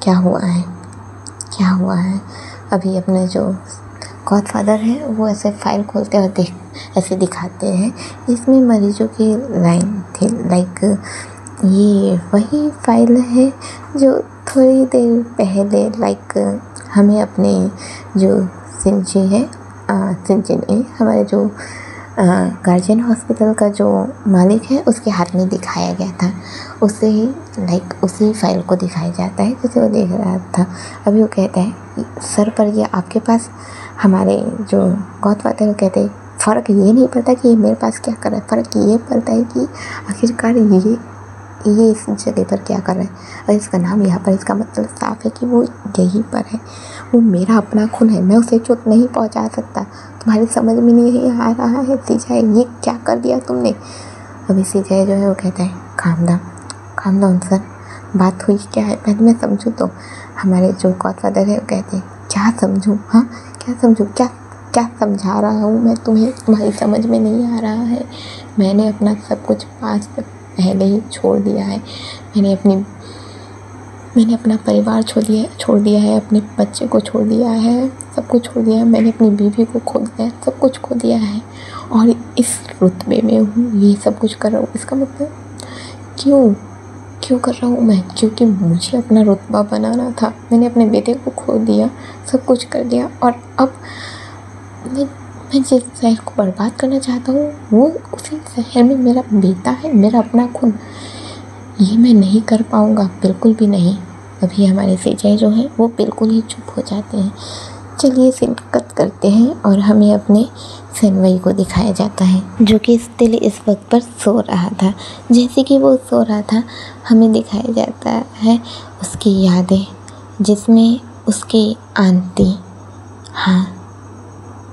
A: क्या हुआ है? अभी अपने जो गॉडफादर है वो ऐसे फाइल खोलते और ऐसे दिखाते हैं, इसमें मरीजों की लाइन थी। लाइक ये वही फाइल है जो थोड़ी देर पहले लाइक हमें अपने जो सिंची है सिंची नहीं हमारे जो गार्जियन हॉस्पिटल का जो मालिक है उसके हाथ में दिखाया गया था, उसे ही लाइक उसी फाइल को दिखाया जाता है जिसे वो देख रहा था। अभी वो कहता है सर पर ये आपके पास, हमारे जो गॉडफादर कहते हैं फ़र्क ये नहीं पड़ता कि ये मेरे पास क्या कर रहा है, फ़र्क ये पड़ता है कि आखिरकार ये इस जगह पर क्या कर रहा है और इसका नाम यहाँ पर, इसका मतलब साफ है कि वो यहीं पर है, वो मेरा अपना खून है, मैं उसे चोट नहीं पहुँचा सकता। तुम्हारी समझ में नहीं आ रहा है सिजाई, ये क्या कर दिया तुमने? अभी सिजाई जो है वो कहता है काम डाउन सर, बात हुई क्या है पहले मैं समझूँ तो। हमारे जो गॉडफादर है वो कहते हैं क्या समझूँ? हाँ क्या समझूँ? क्या समझा रहा हूँ मैं तुम्हें, तुम्हारी समझ में नहीं आ रहा है। मैंने अपना सब कुछ पास्ट पहले ही छोड़ दिया है, मैंने अपना परिवार छोड़ दिया है, अपने बच्चे को छोड़ दिया है, सब कुछ छोड़ दिया है, मैंने अपनी बीवी को खो दिया है, सब कुछ खो दिया है और इस रुतबे में हूँ, ये सब कुछ कर रहा हूँ। इसका मतलब क्यों कर रहा हूँ मैं? क्योंकि मुझे अपना रुतबा बनाना था, मैंने अपने बेटे को खो दिया, सब कुछ कर दिया और अब मैं जिस शहर को बर्बाद करना चाहता हूँ वो उसी शहर में मेरा बेटा है, मेरा अपना खून, ये मैं नहीं कर पाऊँगा, बिल्कुल भी नहीं। अभी हमारे सिजाई जो है वो बिल्कुल ही चुप हो जाते हैं। चलिए सीन कट करते हैं और हमें अपने सनवई को दिखाया जाता है, जो कि स्टिल इस वक्त पर सो रहा था। जैसे कि वो सो रहा था, हमें दिखाया जाता है उसकी यादें, जिसमें उसकी आंटी, हाँ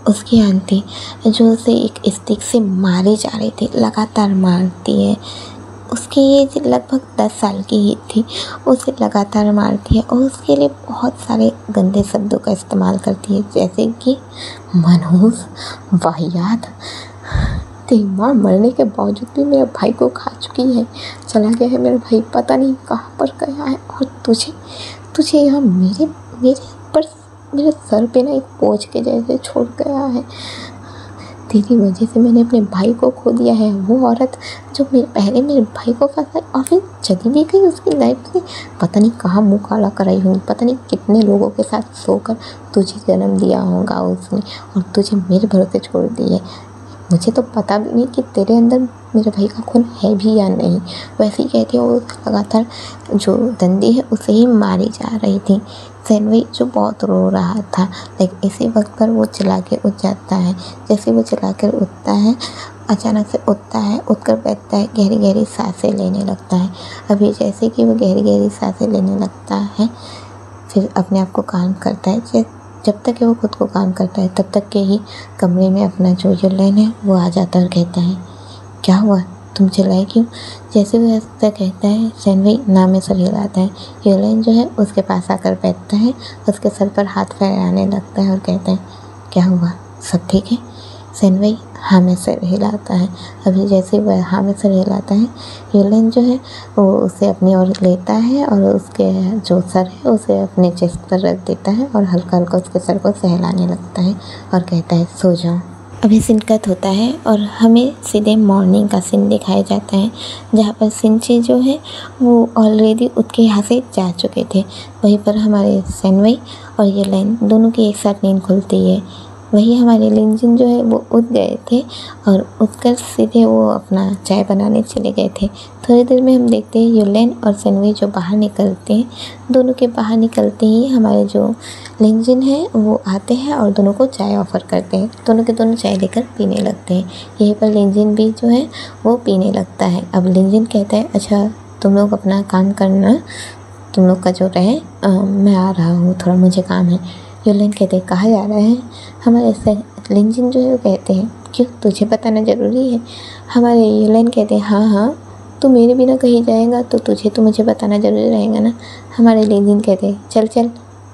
A: उसकी आंटी जो उसे एक स्टिक से मारे जा रही थी, लगातार मारती है। उसकी एज लगभग 10 साल की ही थी, उसे लगातार मारती है और उसके लिए बहुत सारे गंदे शब्दों का इस्तेमाल करती है, जैसे कि मनहूस, वाहियात। तेरी माँ मरने के बावजूद भी मेरे भाई को खा चुकी है, चला गया है मेरा भाई, पता नहीं कहाँ पर गया है, और तुझे यहाँ मेरे पर मेरे सर पे ना एक बोझ के जैसे छोड़ गया है। तेरी वजह से मैंने अपने भाई को खो दिया है। वो औरत जो पहले मेरे भाई को फंसाई और फिर चली भी गई उसकी लाइफ से, पता नहीं कहाँ मुँह काला कराई होंगी, पता नहीं कितने लोगों के साथ सोकर तुझे जन्म दिया होगा उसने, और तुझे मेरे भरोसे छोड़ दी है। मुझे तो पता भी नहीं कि तेरे अंदर मेरे भाई का खून है भी या नहीं। वैसे ही कहती है, वो लगातार जो दंदी है उसे ही मारी जा रही थी। सनवई जो बहुत रो रहा था, लेकिन इसी वक्त पर वो चला के उठ जाता है। जैसे वो चला कर उठता है, अचानक से उठता है, उठकर बैठता है, गहरी गहरी सांसें लेने लगता है। अभी जैसे कि वो गहरी गहरी सांसें लेने लगता है, फिर अपने आप को काम करता है। जब तक कि वो खुद को काम करता है, तब तक के ही कमरे में अपना जो यूलेन है वो आ जाता है और कहता है, क्या हुआ, तुम चिल्लाए क्यों? जैसे वो ऐसा कहता है, सनवई नाम में सर हिलाता है। यूलेन जो है उसके पास आकर बैठता है, उसके सर पर हाथ फैलाने लगता है और कहता है, क्या हुआ, सब ठीक है? सनवई हाँ में सर हिलाता है। अभी जैसे वह हाँ में सर हिलाता है, यूलेन जो है वो उसे अपनी ओर लेता है और उसके जो सर है उसे अपने चेस्ट पर रख देता है और हल्का हल्का उसके सर को सहलाने लगता है और कहता है, सो जाओ। अभी सीन कट होता है और हमें सीधे मॉर्निंग का सीन दिखाया जाता है, जहाँ पर सिंची जो है वो ऑलरेडी उठ के यहाँ से जा चुके थे। वहीं पर हमारे सनवई और यूलेन दोनों की एक साथ नींद खुलती है। वही हमारे लिनजिन जो है वो उठ गए थे और उठकर सीधे वो अपना चाय बनाने चले गए थे। थोड़ी देर में हम देखते हैं यूलेन और सनवई जो बाहर निकलते हैं। दोनों के बाहर निकलते ही हमारे जो लिनजिन है वो आते हैं और दोनों को चाय ऑफ़र करते हैं। दोनों के दोनों चाय लेकर पीने लगते हैं। यहीं पर लिनजिन भी जो है वो पीने लगता है। अब लिनजिन कहता है, अच्छा तुम लोग अपना काम करना, तुम लोग का जो रहे मैं आ रहा हूँ, थोड़ा मुझे काम है। यूलेन कहते हैं, कहाँ जा रहे हैं? हमारे लिनजिन जो है वो कहते हैं, क्यों, तुझे बताना ज़रूरी है? हमारे यूलेन कहते हैं, हाँ तू मेरे बिना कहीं जाएगा तो तुझे तो मुझे बताना ज़रूरी रहेगा ना। हमारे लिनजिन कहते हैं, चल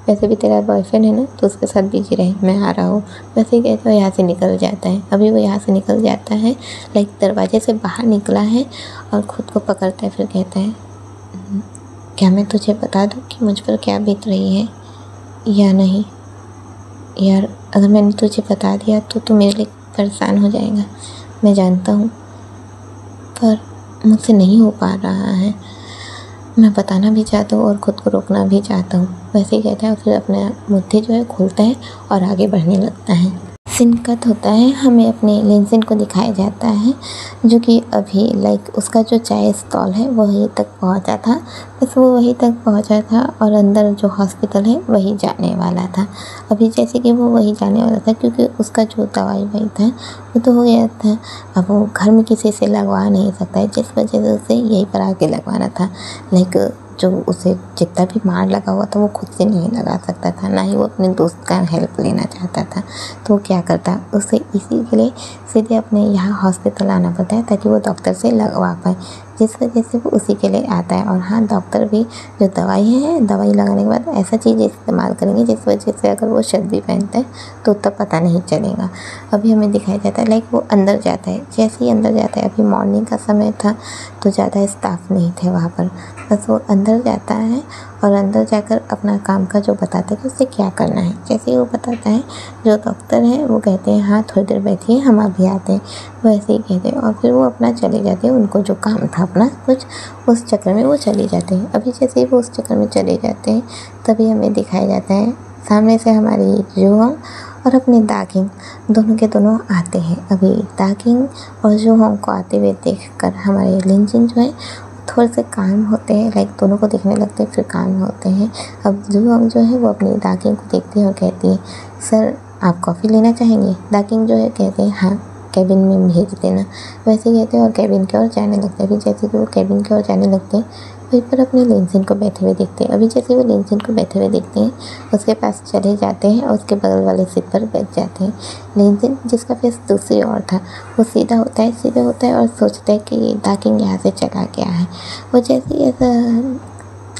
A: वैसे भी तेरा बॉयफ्रेंड है ना, तो उसके साथ बिजी रहे, मैं आ रहा हूँ। वैसे ही कहते हुए यहाँ से निकल जाता है। अभी वो यहाँ से निकल जाता है, लाइक दरवाजे से बाहर निकला है और ख़ुद को पकड़ता है, फिर कहता है, क्या मैं तुझे बता दूँ कि मुझ पर क्या बीत रही है या नहीं? यार अगर मैंने तुझे बता दिया तो तू मेरे लिए परेशान हो जाएगा, मैं जानता हूँ, पर मुझसे नहीं हो पा रहा है। मैं बताना भी चाहता हूँ और ख़ुद को रोकना भी चाहता हूँ। वैसे ही कहता है, फिर अपना मुट्ठी जो है खोलता है और आगे बढ़ने लगता है। सीन कट होता है, हमें अपने लिनजिन को दिखाया जाता है, जो कि अभी लाइक उसका जो चाय स्टॉल है वहीं तक पहुंचा था। बस वो वहीं तक पहुंचा था और अंदर जो हॉस्पिटल है वहीं जाने वाला था। अभी जैसे कि वो वहीं जाने वाला था, क्योंकि उसका जो दवाई वही था वो तो हो गया था। अब वो घर में किसी से लगवा नहीं सकता है, जिस वजह से उसे यहीं पर आके लगवाना था। लाइक जो उसे जितना भी मार लगा हुआ था वो खुद से नहीं लगा सकता था, ना ही वो अपने दोस्त का हेल्प लेना चाहता था। तो वो क्या करता, उसे इसी के लिए सीधे अपने यहाँ हॉस्पिटल आना पड़ता है ताकि वो डॉक्टर से लगवा पाए, जिस वजह से वो उसी के लिए आता है। और हाँ, डॉक्टर भी जो दवाई है, दवाई लगाने के बाद ऐसा चीज़ इस्तेमाल करेंगे जिस वजह से अगर वो शर्ट भी पहनता है तो तब पता नहीं चलेगा। अभी हमें दिखाया जाता है, लाइक वो अंदर जाता है। जैसे ही अंदर जाता है, अभी मॉर्निंग का समय था तो ज़्यादा स्टाफ नहीं थे वहाँ पर, बस वो अंदर जाता है और अंदर जाकर अपना काम का जो बताता है कि उसे क्या करना है। जैसे ही वो बताता है, जो डॉक्टर हैं वो कहते हैं, हाँ थोड़ी देर बैठिए, हम अभी आते हैं। वैसे ही कहते हैं और फिर वो अपना चले जाते हैं। उनको जो काम था अपना कुछ, उस चक्कर में वो चले जाते हैं। अभी जैसे ही वो उस चक्कर में चले जाते हैं, तभी हमें दिखाया जाता है सामने से हमारी जूहोंग और अपने दागिंग दोनों के दोनों आते हैं। अभी दागिंग और जूहोंग को आते हुए देखकर हमारे लिनजिन जो है थोड़े से काम होते हैं, लाइक दोनों को देखने लगते हैं फिर काम होते हैं। अब जूहोंग जो है वो अपनी दाकिंग को देखती है और कहती है, सर आप कॉफ़ी लेना चाहेंगे? दाकिंग जो है कहते हैं हाँ कैबिन में भेज देना। वैसे कहते हैं और कैबिन की ओर जाने लगते हैं। अभी जैसे कि वो कैबिन की ओर जाने लगते हैं वहीं पर अपने लिनसिन को बैठे हुए देखते हैं। अभी जैसे वो लिनसिन को बैठे हुए देखते हैं उसके पास चले जाते हैं और उसके बगल वाले सीट पर बैठ जाते हैं। लिनसिन जिसका फेस दूसरी ओर था वो सीधा होता है और सोचता है कि दाकिंग यहाँ से चला गया है। वो जैसे ही ऐसा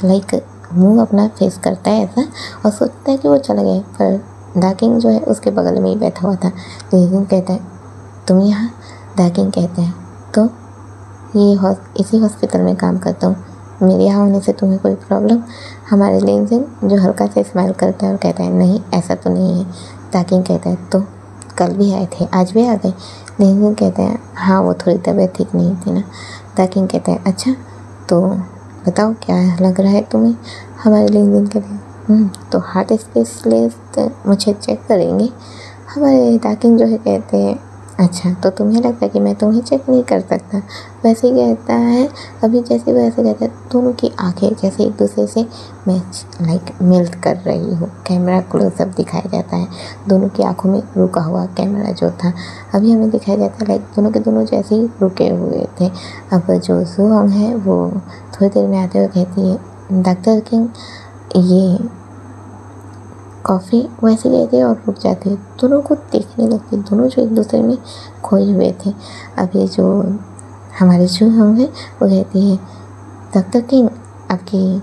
A: लाइक मुंह अपना फेस करता है ऐसा और सोचता है कि वो चला गया, पर दाकिंग जो है उसके बगल में ही बैठा हुआ था। लिनसिन कहता है तुम यहाँ? दाकिंग कहते हैं तो ये इसी हॉस्पिटल में काम करता हूँ, मेरे यहाँ होने से तुम्हें कोई प्रॉब्लम? हमारे लिनसिन जो हल्का से स्माइल करता है और कहता है नहीं ऐसा तो नहीं है। दाकिंग कहता है तो कल भी आए थे आज भी आ गए? लिनसिन कहते हैं हाँ वो थोड़ी तबीयत ठीक नहीं थी ना। दाकिंग कहते हैं अच्छा तो बताओ क्या लग रहा है तुम्हें? हमारे लिनसिन कहते हैं तो हार्ट स्पेशलिस्ट मुझे चेक करेंगे। हमारे दाकिंग जो है कहते हैं अच्छा तो तुम्हें लगता है कि मैं तुम्हें चेक नहीं कर सकता? वैसे ही कहता है। अभी जैसे वैसे कहता है दोनों की आंखें जैसे एक दूसरे से मैच लाइक मेल्ट कर रही हो। कैमरा क्लोजअप दिखाया जाता है, दोनों की आंखों में रुका हुआ कैमरा जो था अभी हमें दिखाया जाता है, लाइक दोनों के दोनों जैसे ही रुके हुए थे। अब जो जूहोंग है वो थोड़ी देर में आते हुए कहती है डॉक्टर किंग ये कॉफ़ी। वैसे कहते हैं और रुक जाते हैं, दोनों को देखने लगते, दोनों जो एक दूसरे में खोए हुए थे। अभी जो हमारे जूहोंग है वो कहती है डॉक्टर किंग आपकी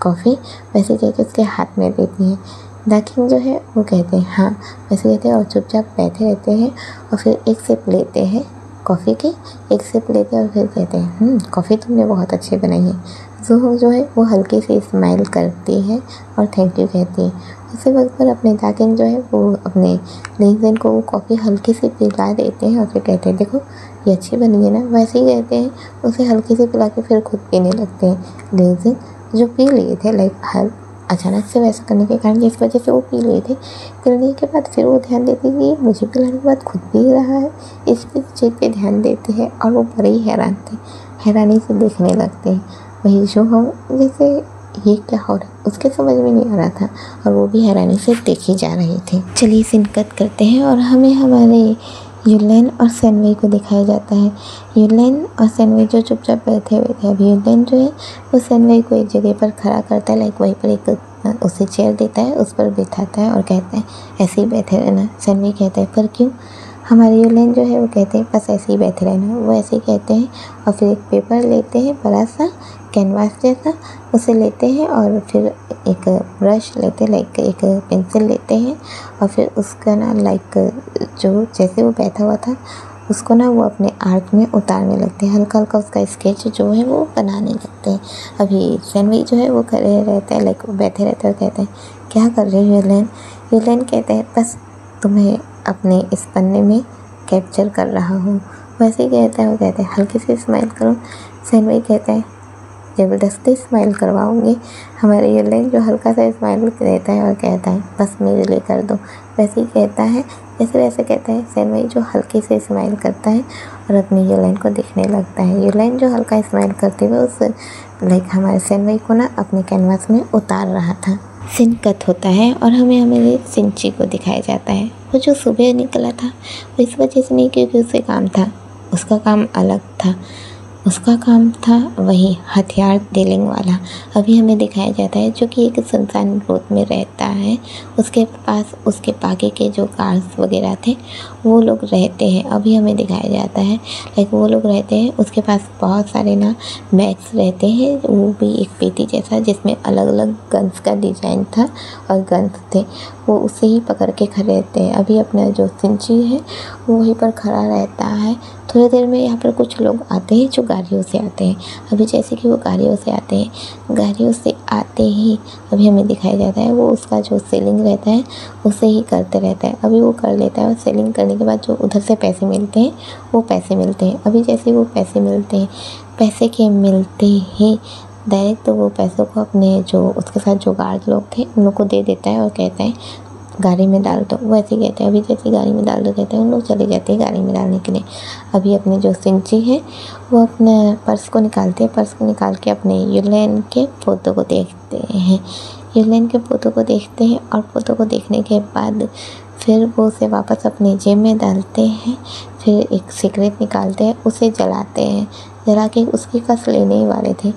A: कॉफ़ी। वैसे कहते उसके हाथ में देती है। दाकिंग जो है वो कहते हैं हाँ। वैसे कहते हैं और चुपचाप बैठे रहते हैं और फिर एक सिप लेते हैं कॉफ़ी की, एक सिप लेते हैं और फिर कहते हैं कॉफ़ी तुमने बहुत अच्छी बनाई है। जूहोंग जो है वो हल्की सी स्माइल करती है और थैंक यू कहती है। उसी वक्त पर अपने दाकिंग जो है वो अपने लिनसिन को वो कॉफ़ी हल्की सी पिला देते हैं और फिर कहते हैं देखो ये अच्छी बनी है ना। वैसे ही कहते हैं उसे हल्की सी पिला के फिर खुद पीने लगते हैं। लिनसिन जो पी लिए थे लाइक अचानक से वैसा करने के कारण जिस वजह से वो पी लिए थे, पीने के बाद फिर वो ध्यान देते कि मुझे पिलाने के बाद खुद पी रहा है, इस चीज़ पे ध्यान देते हैं और वो बड़े ही हैरान थे, हैरानी से देखने लगते हैं। वही जो हम जैसे ये क्या हो रहा है उसके समझ में नहीं आ रहा था और वो भी हैरानी से देखे जा रहे थे। चलिए सीन कट करते हैं और हमें हमारे यूलेन और सेनवे को दिखाया जाता है। यूलेन और सेनवे जो चुपचाप बैठे हुए थे। अभी यूलेन जो है वो सेनवे को एक जगह पर खड़ा करता है, लाइक वहीं पर एक उसे चेयर देता है, उस पर बिठाता है और कहता है ऐसे ही बैठे रहना। सेनवे कहता है पर क्यों? हमारे यूलेन जो है वो कहते हैं बस ऐसे ही बैठे रहना। वो ऐसे ही कहते हैं और फिर एक पेपर लेते हैं बड़ा सा कैनवास जैसा, उसे लेते हैं और फिर एक ब्रश लेते हैं, लाइक एक पेंसिल लेते हैं और फिर उसका ना लाइक जो जैसे वो बैठा हुआ था उसको ना वो अपने आर्क में उतारने लगते हैं, हल्का हल्का उसका स्केच जो है वो बनाने लगते हैं। अभी सेनवी जो है वो खड़े रहता है, लाइक बैठे रहते हैं और कहते हैं क्या कर रहे हो यूलेन? यूलेन कहते हैं बस तुम्हें अपने इस पन्ने में कैप्चर कर रहा हूँ। वैसे ही कहता है वो कहते हैं हल्की सी स्माइल करो। सेनवी कहता है ज़बरदस्ती स्माइल करवाऊँगी। हमारे यूलेन जो हल्का सा स्माइल देता है और कहता है बस मेरे लिए कर दो। वैसे ही कहता है जैसे वैसे कहता है सेनवे जो हल्की से स्माइल करता है और अपने यूलेन को देखने लगता है। यूलेन जो हल्का स्माइल करते हुए उस लाइक हमारे सेनवे को ना अपने कैनवास में उतार रहा था। सीन कट होता है और हमें हमारे सिंची को दिखाया जाता है। वो जो सुबह निकला था वो इस वजह से नहीं क्योंकि उसे काम था, उसका काम अलग था, उसका काम था वही हथियार डीलिंग वाला। अभी हमें दिखाया जाता है जो कि एक सुनसान रोड में रहता है, उसके पास उसके बाकी के जो कार्स वगैरह थे वो लोग रहते हैं। अभी हमें दिखाया जाता है लाइक वो लोग रहते हैं, उसके पास बहुत सारे ना बैग्स रहते हैं, वो भी एक पेटी जैसा जिसमें अलग अलग गन्स का डिज़ाइन था और गन्स थे, वो उसे ही पकड़ के खड़े रहते हैं। अभी अपना जो सिंची है वो वहीं पर खड़ा रहता है। थोड़ी देर में यहाँ पर कुछ लोग आते हैं जो गाड़ियों से आते हैं। अभी जैसे कि वो गाड़ियों से आते हैं, गाड़ियों से आते ही अभी हमें दिखाया जाता है वो उसका जो सेलिंग रहता है उसे ही करते रहता है। अभी वो कर लेता है और सेलिंग करने के बाद जो उधर से पैसे मिलते हैं वो पैसे मिलते हैं। अभी जैसे वो पैसे मिलते हैं, पैसे के मिलते ही डायरेक्ट तो वो पैसों को अपने जो उसके साथ जो गार्ड लोग थे उन लोग को दे देता है और कहता है गाड़ी में डाल दो। वो ऐसे कहते हैं, अभी जैसे गाड़ी में डाल दो कहते हैं, उन लोग चले जाते हैं गाड़ी में डालने के लिए। अभी अपने जो सिंची है वो अपने पर्स को निकालते हैं, पर्स को निकाल के अपने यूलेन के फ़ोटो को देखते हैं। यूलेन के फ़ोटो को देखते हैं और फ़ोटो को देखने के बाद फिर वो उसे वापस अपनी जेब में डालते हैं। फिर एक सिगरेट निकालते हैं, उसे जलाते हैं। जला के उसकी कस लेने ही वाले थे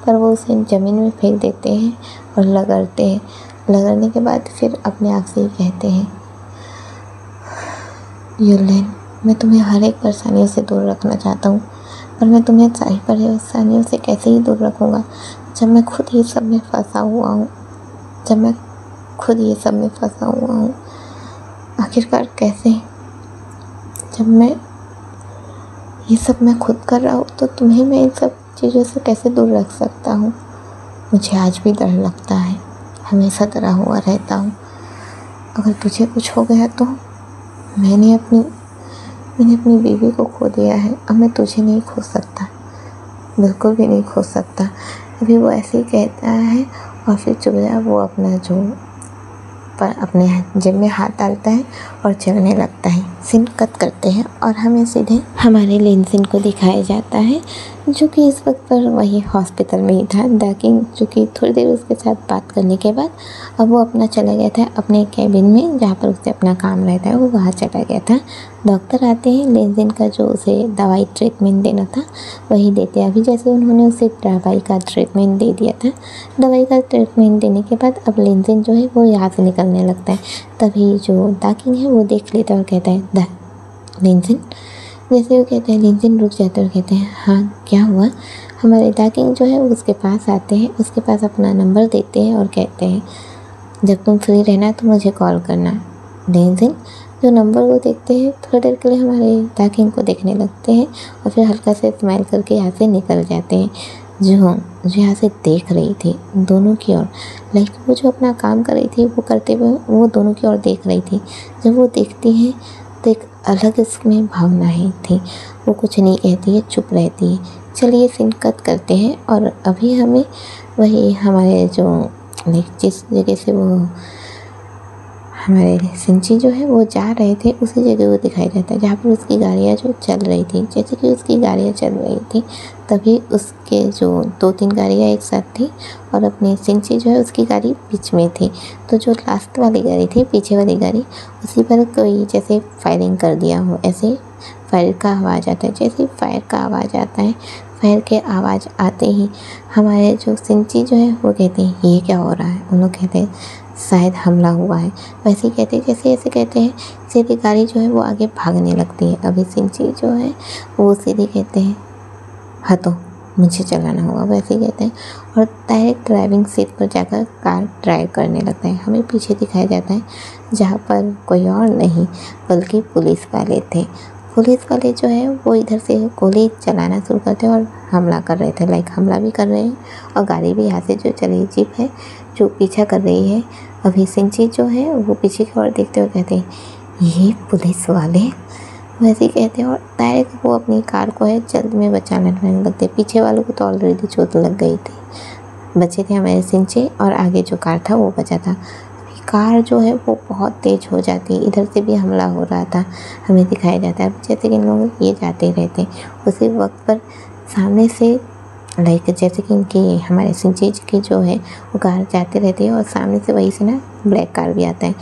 A: पर वो उसे ज़मीन में फेंक देते हैं और रगड़ते हैं। रगड़ने के बाद फिर अपने आप से ही कहते हैं, यूलेन, मैं तुम्हें हर एक परेशानियों से दूर रखना चाहता हूँ, पर मैं तुम्हें सारी परेशानियों से कैसे ही दूर रखूँगा जब मैं खुद ही सब में फंसा हुआ हूँ, आखिरकार कैसे? जब मैं ये सब मैं खुद कर रहा हूँ तो तुम्हें मैं इन सब चीज़ों से कैसे दूर रख सकता हूँ? मुझे आज भी डर लगता है, हमेशा डरा हुआ रहता हूँ। अगर तुझे कुछ हो गया तो मैंने अपनी बीवी को खो दिया है, अब मैं तुझे नहीं खो सकता, बिल्कुल भी नहीं खो सकता। अभी वो ऐसे ही कहता है और फिर चुपचाप वो अपने जेब में हाथ डालता है और चलने लगता है। सीन कट करते हैं और हमें सीधे हमारे लेनसिन को दिखाया जाता है, जो कि इस वक्त पर वही हॉस्पिटल में ही था। दाकिंग जो कि थोड़ी देर उसके साथ बात करने के बाद अब वो अपना चला गया था अपने कैबिन में, जहाँ पर उसे अपना काम रहता है, वो वहाँ चला गया था। डॉक्टर आते हैं, लेनसिन का जो उसे दवाई ट्रीटमेंट देना था वही देते हैं। अभी जैसे उन्होंने उसे दवाई का ट्रीटमेंट दे दिया था, दवाई का ट्रीटमेंट देने के बाद अब लेनसिन जो है वो यहाँ से निकलने लगता है। तभी जो दाकिंग है वो देख लेता है और कहता है, लेनसिन। जैसे वो कहते हैं, लेनसिन रुक जाते हैं और कहते हैं, हाँ क्या हुआ? हमारे दाकिंग जो है वो उसके पास आते हैं, उसके पास अपना नंबर देते हैं और कहते हैं, जब तुम फ्री रहना तो मुझे कॉल करना। लेनसिन जो नंबर को देखते हैं, थोड़ी देर के लिए हमारे दाकिंग को देखने लगते हैं और फिर हल्का से स्माइल करके यहाँ से निकल जाते हैं। जो यहाँ से देख रही थी दोनों की ओर, लाइक वो जो अपना काम कर रही थी वो करते हुए वो दोनों की ओर देख रही थी। जब वो देखती है तो एक अलग इसमें भावनाएं थी। वो कुछ नहीं कहती है, चुप रहती है। चलिए सीन कट करते हैं और अभी हमें वही हमारे जो लाइक जिस जगह से वो हमारे सिंची जो है वो जा रहे थे उसी जगह वो दिखाई देता है, जहाँ पर उसकी गाड़ियाँ जो चल रही थी। जैसे कि उसकी गाड़ियाँ चल रही थी तभी उसके जो 2-3 गाड़ियाँ एक साथ थी और अपनी सिंची जो है उसकी गाड़ी बीच में थी। तो जो लास्ट वाली गाड़ी थी, पीछे वाली गाड़ी, उसी पर कोई जैसे फायरिंग कर दिया हो, ऐसे फायर का आवाज़ आता है। जैसे फायर का आवाज़ आता है, फायर के आवाज़ आते ही हमारे जो सिंची जो है वो कहते हैं, ये क्या हो रहा है? उन लोग कहते हैं, शायद हमला हुआ है। वैसे ही कहते हैं, जैसे ऐसे कहते हैं, सीधी गाड़ी जो है वो आगे भागने लगती है। अभी सिंची जो है वो सीधे कहते हैं, हाँ तो मुझे चलाना होगा, वैसे ही कहते हैं और डायरेक्ट ड्राइविंग सीट पर जाकर कार ड्राइव करने लगता है। हमें पीछे दिखाया जाता है जहाँ पर कोई और नहीं बल्कि पुलिस वाले थे। पुलिस वाले जो है वो इधर से गोली चलाना शुरू करते हैं और हमला कर रहे थे, लाइक हमला भी कर रहे हैं और गाड़ी भी यहाँ से जो चली जीप है जो पीछा कर रही है। अभी सिंची जो है वो पीछे की ओर देखते हुए कहते हैं, ये पुलिस वाले, वैसे ही कहते हैं और डायरेक्ट वो अपनी कार को है जल्द में बचाने लगते। पीछे वालों को तो ऑलरेडी चोट लग गई थी, बचे थे हमारे सिंची और आगे जो कार था वो बचा था। कार जो है वो बहुत तेज़ हो जाती है, इधर से भी हमला हो रहा था, हमें दिखाया जाता है। जैसे कि लोग ये जाते रहते उसी वक्त पर सामने से लाइक जैसे कि इनकी हमारे सिंची की जो है वो कार जाते रहती है और सामने से वही से ना ब्लैक कार भी आता है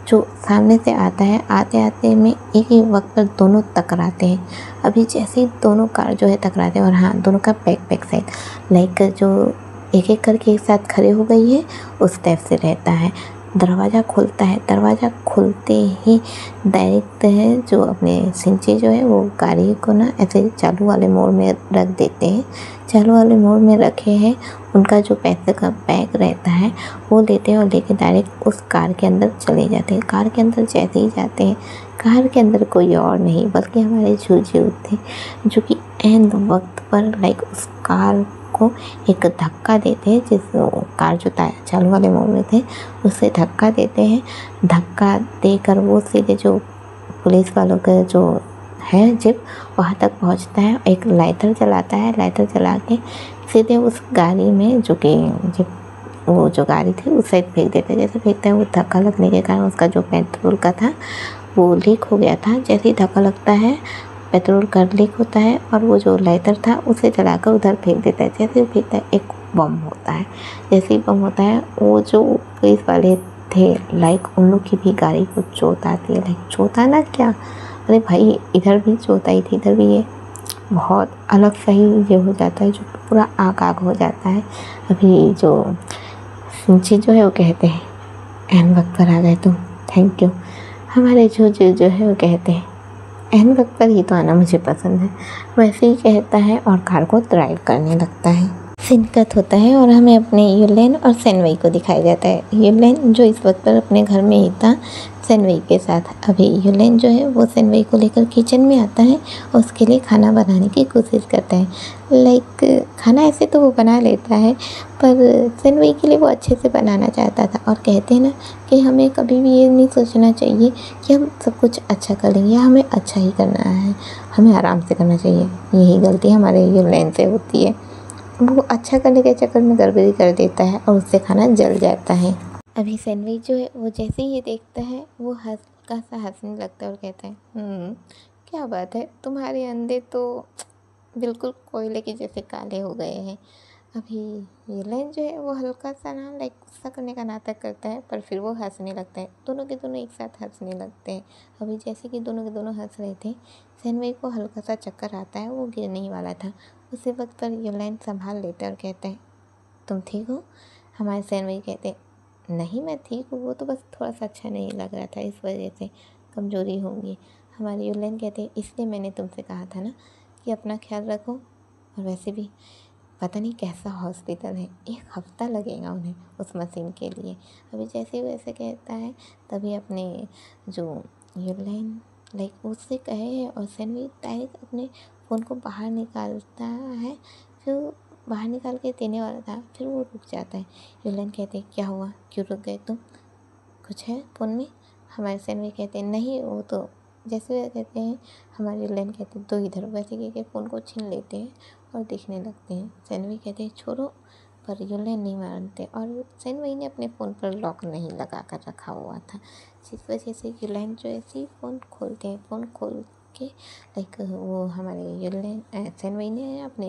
A: जो सामने से आता है। आते आते में एक ही वक्त पर दोनों टकराते हैं। अभी जैसे ही दोनों कार जो है टकराते हैं और हाँ, दोनों का बैक साइड लाइक जो एक एक करके एक साथ खड़े हो गई है उस टाइप से रहता है। दरवाज़ा खुलता है, दरवाज़ा खुलते ही डायरेक्ट है जो अपने सिंची जो है वो गाड़ी को ना ऐसे चालू वाले मोड में रख देते हैं। चालू वाले मोड में रखे हैं, उनका जो पैसे का बैग रहता है वो लेते हैं और लेके डायरेक्ट उस कार के अंदर चले जाते हैं। कार के अंदर जैसे ही जाते हैं, कार के अंदर कोई और नहीं बल्कि हमारे जूझे थे जो कि एंड वक्त पर लाइक उस कार को एक धक्का देते हैं। जिस कार जो चालू वाले मोड में थे उससे धक्का देते हैं। धक्का देकर वो सीधे जो पुलिस वालों का जो है जीप वहाँ तक पहुँचता है। एक लाइटर जलाता है, लाइटर जला के सीधे उस गाड़ी में जो कि जीप वो जो गाड़ी थी उस साइड फेंक देता है। जैसे फेंकता है वो धक्का लगने के कारण उसका जो पेट्रोल का था वो लीक हो गया था। जैसे ही धक्का लगता है पेट्रोल का लीक होता है और वो जो लाइटर था उसे जलाकर उधर फेंक देता है। जैसे वो फेंकता है एक बम होता है। जैसे ही बम होता है वो जो पुलिस वाले थे लाइक उन लोग की भी गाड़ी को चोट आती है। लाइक चोट आना क्या, अरे भाई इधर भी चोट आई थी, इधर भी ये बहुत अलग सही ये हो जाता है जो पूरा आग आग हो जाता है। अभी जो सिंची जो है वो कहते हैं एन वक्त पर आ गए तुम, थैंक यू। हमारे जो है वो कहते हैं एन वक्त पर ही तो आना मुझे पसंद है, वैसे ही कहता है और कार को ड्राइव करने लगता है। सीन कट होता है और हमें अपने युलेन और सेनवई को दिखाया जाता है। युलेन जो इस वक्त पर अपने घर में ही था सेनवई के साथ। अभी युलेन जो है वो सेनवई को लेकर किचन में आता है और उसके लिए खाना बनाने की कोशिश करता है। लाइक खाना ऐसे तो वो बना लेता है पर सेनवई के लिए वो अच्छे से बनाना चाहता था। और कहते हैं ना कि हमें कभी भी ये नहीं सोचना चाहिए कि हम सब कुछ अच्छा कर लेंगे या हमें अच्छा ही करना है, हमें आराम से करना चाहिए। यही गलती हमारे युलेन से होती है, वो अच्छा करने के चक्कर में गड़बड़ी कर देता है और उससे खाना जल जाता है। अभी सेनवई जो है वो जैसे ही ये देखता है वो हल्का सा हंसने लगता है और कहता है क्या बात है, तुम्हारे अंडे तो बिल्कुल कोयले के जैसे काले हो गए हैं। अभी युलेन जो है वो हल्का सा ना लाइक गुस्सा करने का नाटक करता है पर फिर वो हंसने लगता है। दोनों के दोनों एक साथ हंसने लगते हैं। अभी जैसे कि दोनों के दोनों हंस रहे थे सेनवई को हल्का सा चक्कर आता है, वो गिरने ही वाला था। उसी वक्त पर युलेन संभाल लेता है और कहता है तुम ठीक हो। हमारे सेनवई कहते हैं नहीं मैं ठीक हूँ, वो तो बस थोड़ा सा अच्छा नहीं लग रहा था, इस वजह से कमज़ोरी होंगी। हमारे युलेन कहते हैं इसलिए मैंने तुमसे कहा था ना कि अपना ख्याल रखो। और वैसे भी पता नहीं कैसा हॉस्पिटल है, 1 हफ्ता लगेगा उन्हें उस मशीन के लिए। अभी जैसे ही वैसे कहता है तभी अपने जो युलेन लाइक उससे कहे और सेनवई डायरेक्ट अपने फ़ोन को बाहर निकालता है। फिर बाहर निकाल के देने वाला था, फिर वो रुक जाता है। युलेन कहते क्या हुआ, क्यों रुक गए तुम, कुछ है फ़ोन में। हमारे सेनवई कहते हैं नहीं वो तो, जैसे वे कहते हैं हमारे युलेन कहते हैं तो इधर, वैसे कह के फ़ोन को छीन लेते हैं और दिखने लगते हैं। सेनवई कहते हैं छोड़ो, पर युलेन नहीं मानते और सेनवई ने अपने फ़ोन पर लॉक नहीं लगा कर रखा हुआ था, जिस वजह से युलेन जो ऐसे ही फ़ोन खोलते हैं। फ़ोन खोल के लाइक वो हमारे युलेन सेनवई ने अपने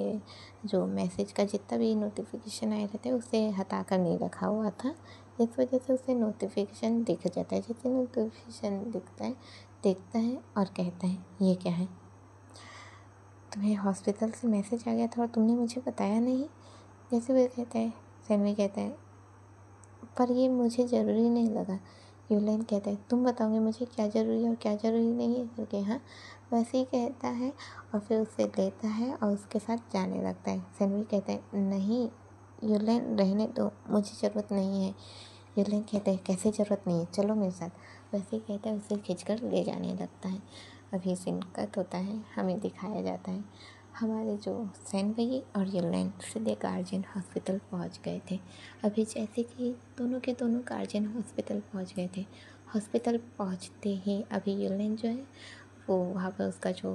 A: जो मैसेज का जितना भी नोटिफिकेशन आए रहते हैं उसे हटा कर नहीं रखा हुआ था, इस वजह से उसे नोटिफिकेशन दिख जाता है। जैसे नोटिफिकेशन दिखता है देखता है और कहता है ये क्या है, तुम्हें हॉस्पिटल से मैसेज आ गया था और तुमने मुझे बताया नहीं। जैसे वो कहता है सेनवई कहता है पर ये मुझे ज़रूरी नहीं लगा। युलेन कहता है तुम बताओगे मुझे क्या ज़रूरी है और क्या ज़रूरी नहीं है करके। हाँ वैसे ही कहता है और फिर उसे लेता है और उसके साथ जाने लगता है। सेनवई कहता है नहीं युलेन रहने दो, मुझे ज़रूरत नहीं है। युलेन कहता है कैसे ज़रूरत नहीं है, चलो मेरे साथ। वैसे ही कहता है उसे खींचकर ले जाने लगता है। अभी सीन कट होता है, हमें दिखाया जाता है हमारे जो सेनवई और युलेन सीधे गार्जियन हॉस्पिटल पहुंच गए थे। अभी जैसे कि दोनों के दोनों गार्जियन हॉस्पिटल पहुंच गए थे। हॉस्पिटल पहुंचते ही अभी युलेन जो है वो वहाँ पर उसका जो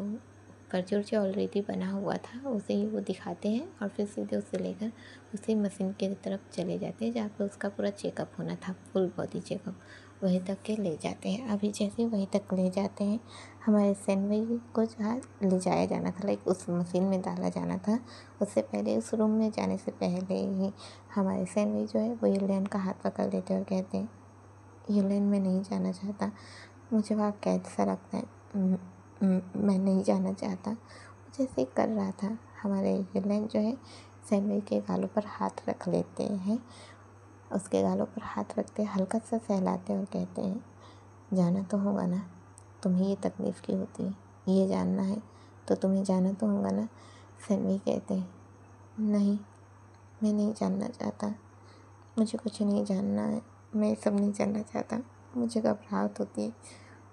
A: परचूर जो ऑलरेडी बना हुआ था उसे ही वो दिखाते हैं और फिर सीधे उसे लेकर उसी मशीन की तरफ चले जाते हैं जहाँ पर उसका पूरा चेकअप होना था, फुल बॉडी चेकअप, वहीं तक के ले जाते हैं। अभी जैसे वहीं तक ले जाते हैं हमारे सेनवई को जहाँ ले जाया जाना था लाइक उस मशीन में डाला जाना था, उससे पहले उस रूम में जाने से पहले ही हमारे सेनवई जो है वो युलेन का हाथ पकड़ लेते हैं और कहते हैं युलेन मैं नहीं जाना चाहता, मुझे वहाँ कैद सा लगता है, मैं नहीं जाना चाहता। जैसे कर रहा था हमारे युलेन जो है सेनवई के गालों पर हाथ रख लेते हैं, उसके गालों पर हाथ रखते हल्का सा सहलाते और कहते हैं जाना तो होगा ना, तुम्हें ये तकलीफ़ क्यों होती है, ये जानना है तो तुम्हें जाना तो होगा ना। सेनवई कहते हैं नहीं मैं नहीं जानना चाहता, मुझे कुछ नहीं जानना है, मैं ये सब नहीं जानना चाहता, मुझे घबराहट होती है,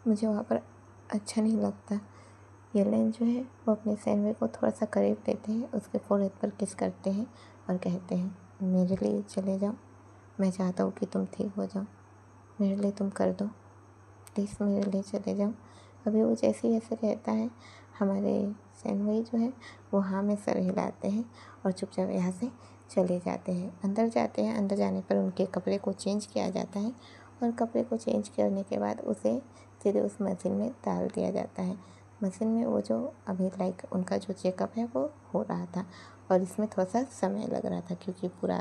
A: मुझे वहाँ पर अच्छा नहीं लगता। युलेन जो है वो अपने सेनवई को थोड़ा सा करीब लेते हैं, उसके फोrehead पर किस करते हैं और कहते हैं मेरे लिए चले जाओ, मैं चाहता हूँ कि तुम ठीक हो जाओ, मेरे लिए तुम कर दो, प्लीज़ मेरे लिए चले जाओ। अभी वो जैसे ही ऐसे कहता है हमारे सेनवई जो है वो हाँ में सर हिलाते हैं और चुपचाप यहाँ से चले जाते हैं। अंदर जाते हैं, अंदर जाने पर उनके कपड़े को चेंज किया जाता है और कपड़े को चेंज करने के बाद उसे सीधे उस मशीन में डाल दिया जाता है। मशीन में वो जो अभी उनका जो चेकअप है वो हो रहा था और इसमें थोड़ा सा समय लग रहा था क्योंकि पूरा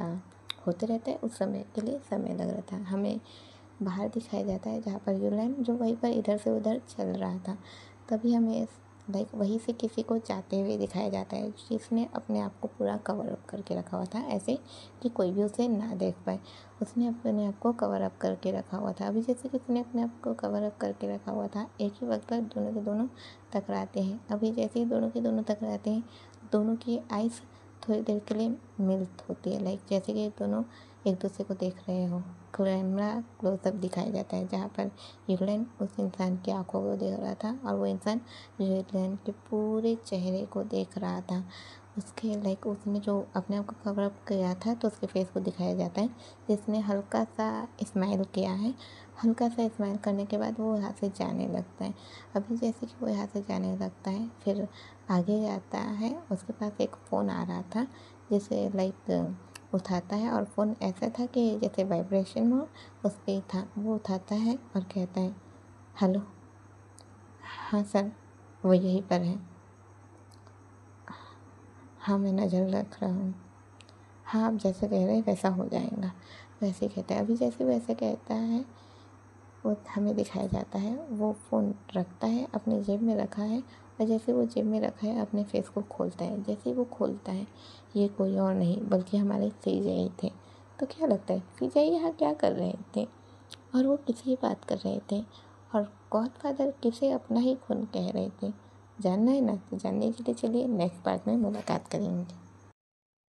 A: होते रहता है, उस समय के लिए समय लग रहा था। हमें बाहर दिखाया जाता है जहाँ पर यूलाइन जो वहीं पर इधर से उधर चल रहा था। तभी हमें वहीं से किसी को जाते हुए दिखाया जाता है जिसने अपने आप को पूरा कवर अप करके रखा हुआ था, ऐसे कि कोई भी उसे ना देख पाए। उसने अपने आप को कवर अप करके रखा हुआ था। अभी जैसे कि उसने अपने आप को कवर अप करके रखा हुआ था, एक ही वक्त पर दोनों के दोनों टकराते हैं। अभी जैसे ही दोनों के दोनों टकराते हैं, दोनों की आइज़ थोड़ी देर के लिए मिल्ट होती है, जैसे कि दोनों एक दूसरे को देख रहे हो। कैमरा क्लोजअप दिखाया जाता है जहाँ पर यूलाइन उस इंसान की आंखों को देख रहा था और वो इंसान यूलाइन के पूरे चेहरे को देख रहा था। उसके उसने जो अपने आप को कवर अप किया था तो उसके फेस को दिखाया जाता है जिसने हल्का सा स्माइल किया है। हल्का सा स्माइल करने के बाद वो यहाँ से जाने लगता है। अभी जैसे कि वो यहाँ से जाने लगता है, फिर आगे जाता है। उसके पास एक फ़ोन आ रहा था जिसे उठाता है और फ़ोन ऐसा था कि जैसे वाइब्रेशन हो उस पर ही था। वो उठाता है और कहता है, हेलो, हाँ सर, वो यहीं पर है। हाँ, मैं नज़र रख रहा हूँ। हाँ, आप जैसे कह रहे हैं वैसा हो जाएगा। वैसे ही कहता है। अभी जैसे वैसे कहता है, वो हमें दिखाया जाता है वो फ़ोन रखता है, अपने जेब में रखा है और जैसे वो जेब में रखा है अपने फेस को खोलता है। जैसे ही वो खोलता है, ये कोई और नहीं बल्कि हमारे सीजेआई थे। तो क्या लगता है सीजेआई यहाँ क्या कर रहे थे और वो किसकी बात कर रहे थे और गॉडफादर किसे अपना ही खून कह रहे थे? जानना है ना? तो जानने के लिए चलिए नेक्स्ट पार्ट में मुलाकात करेंगे।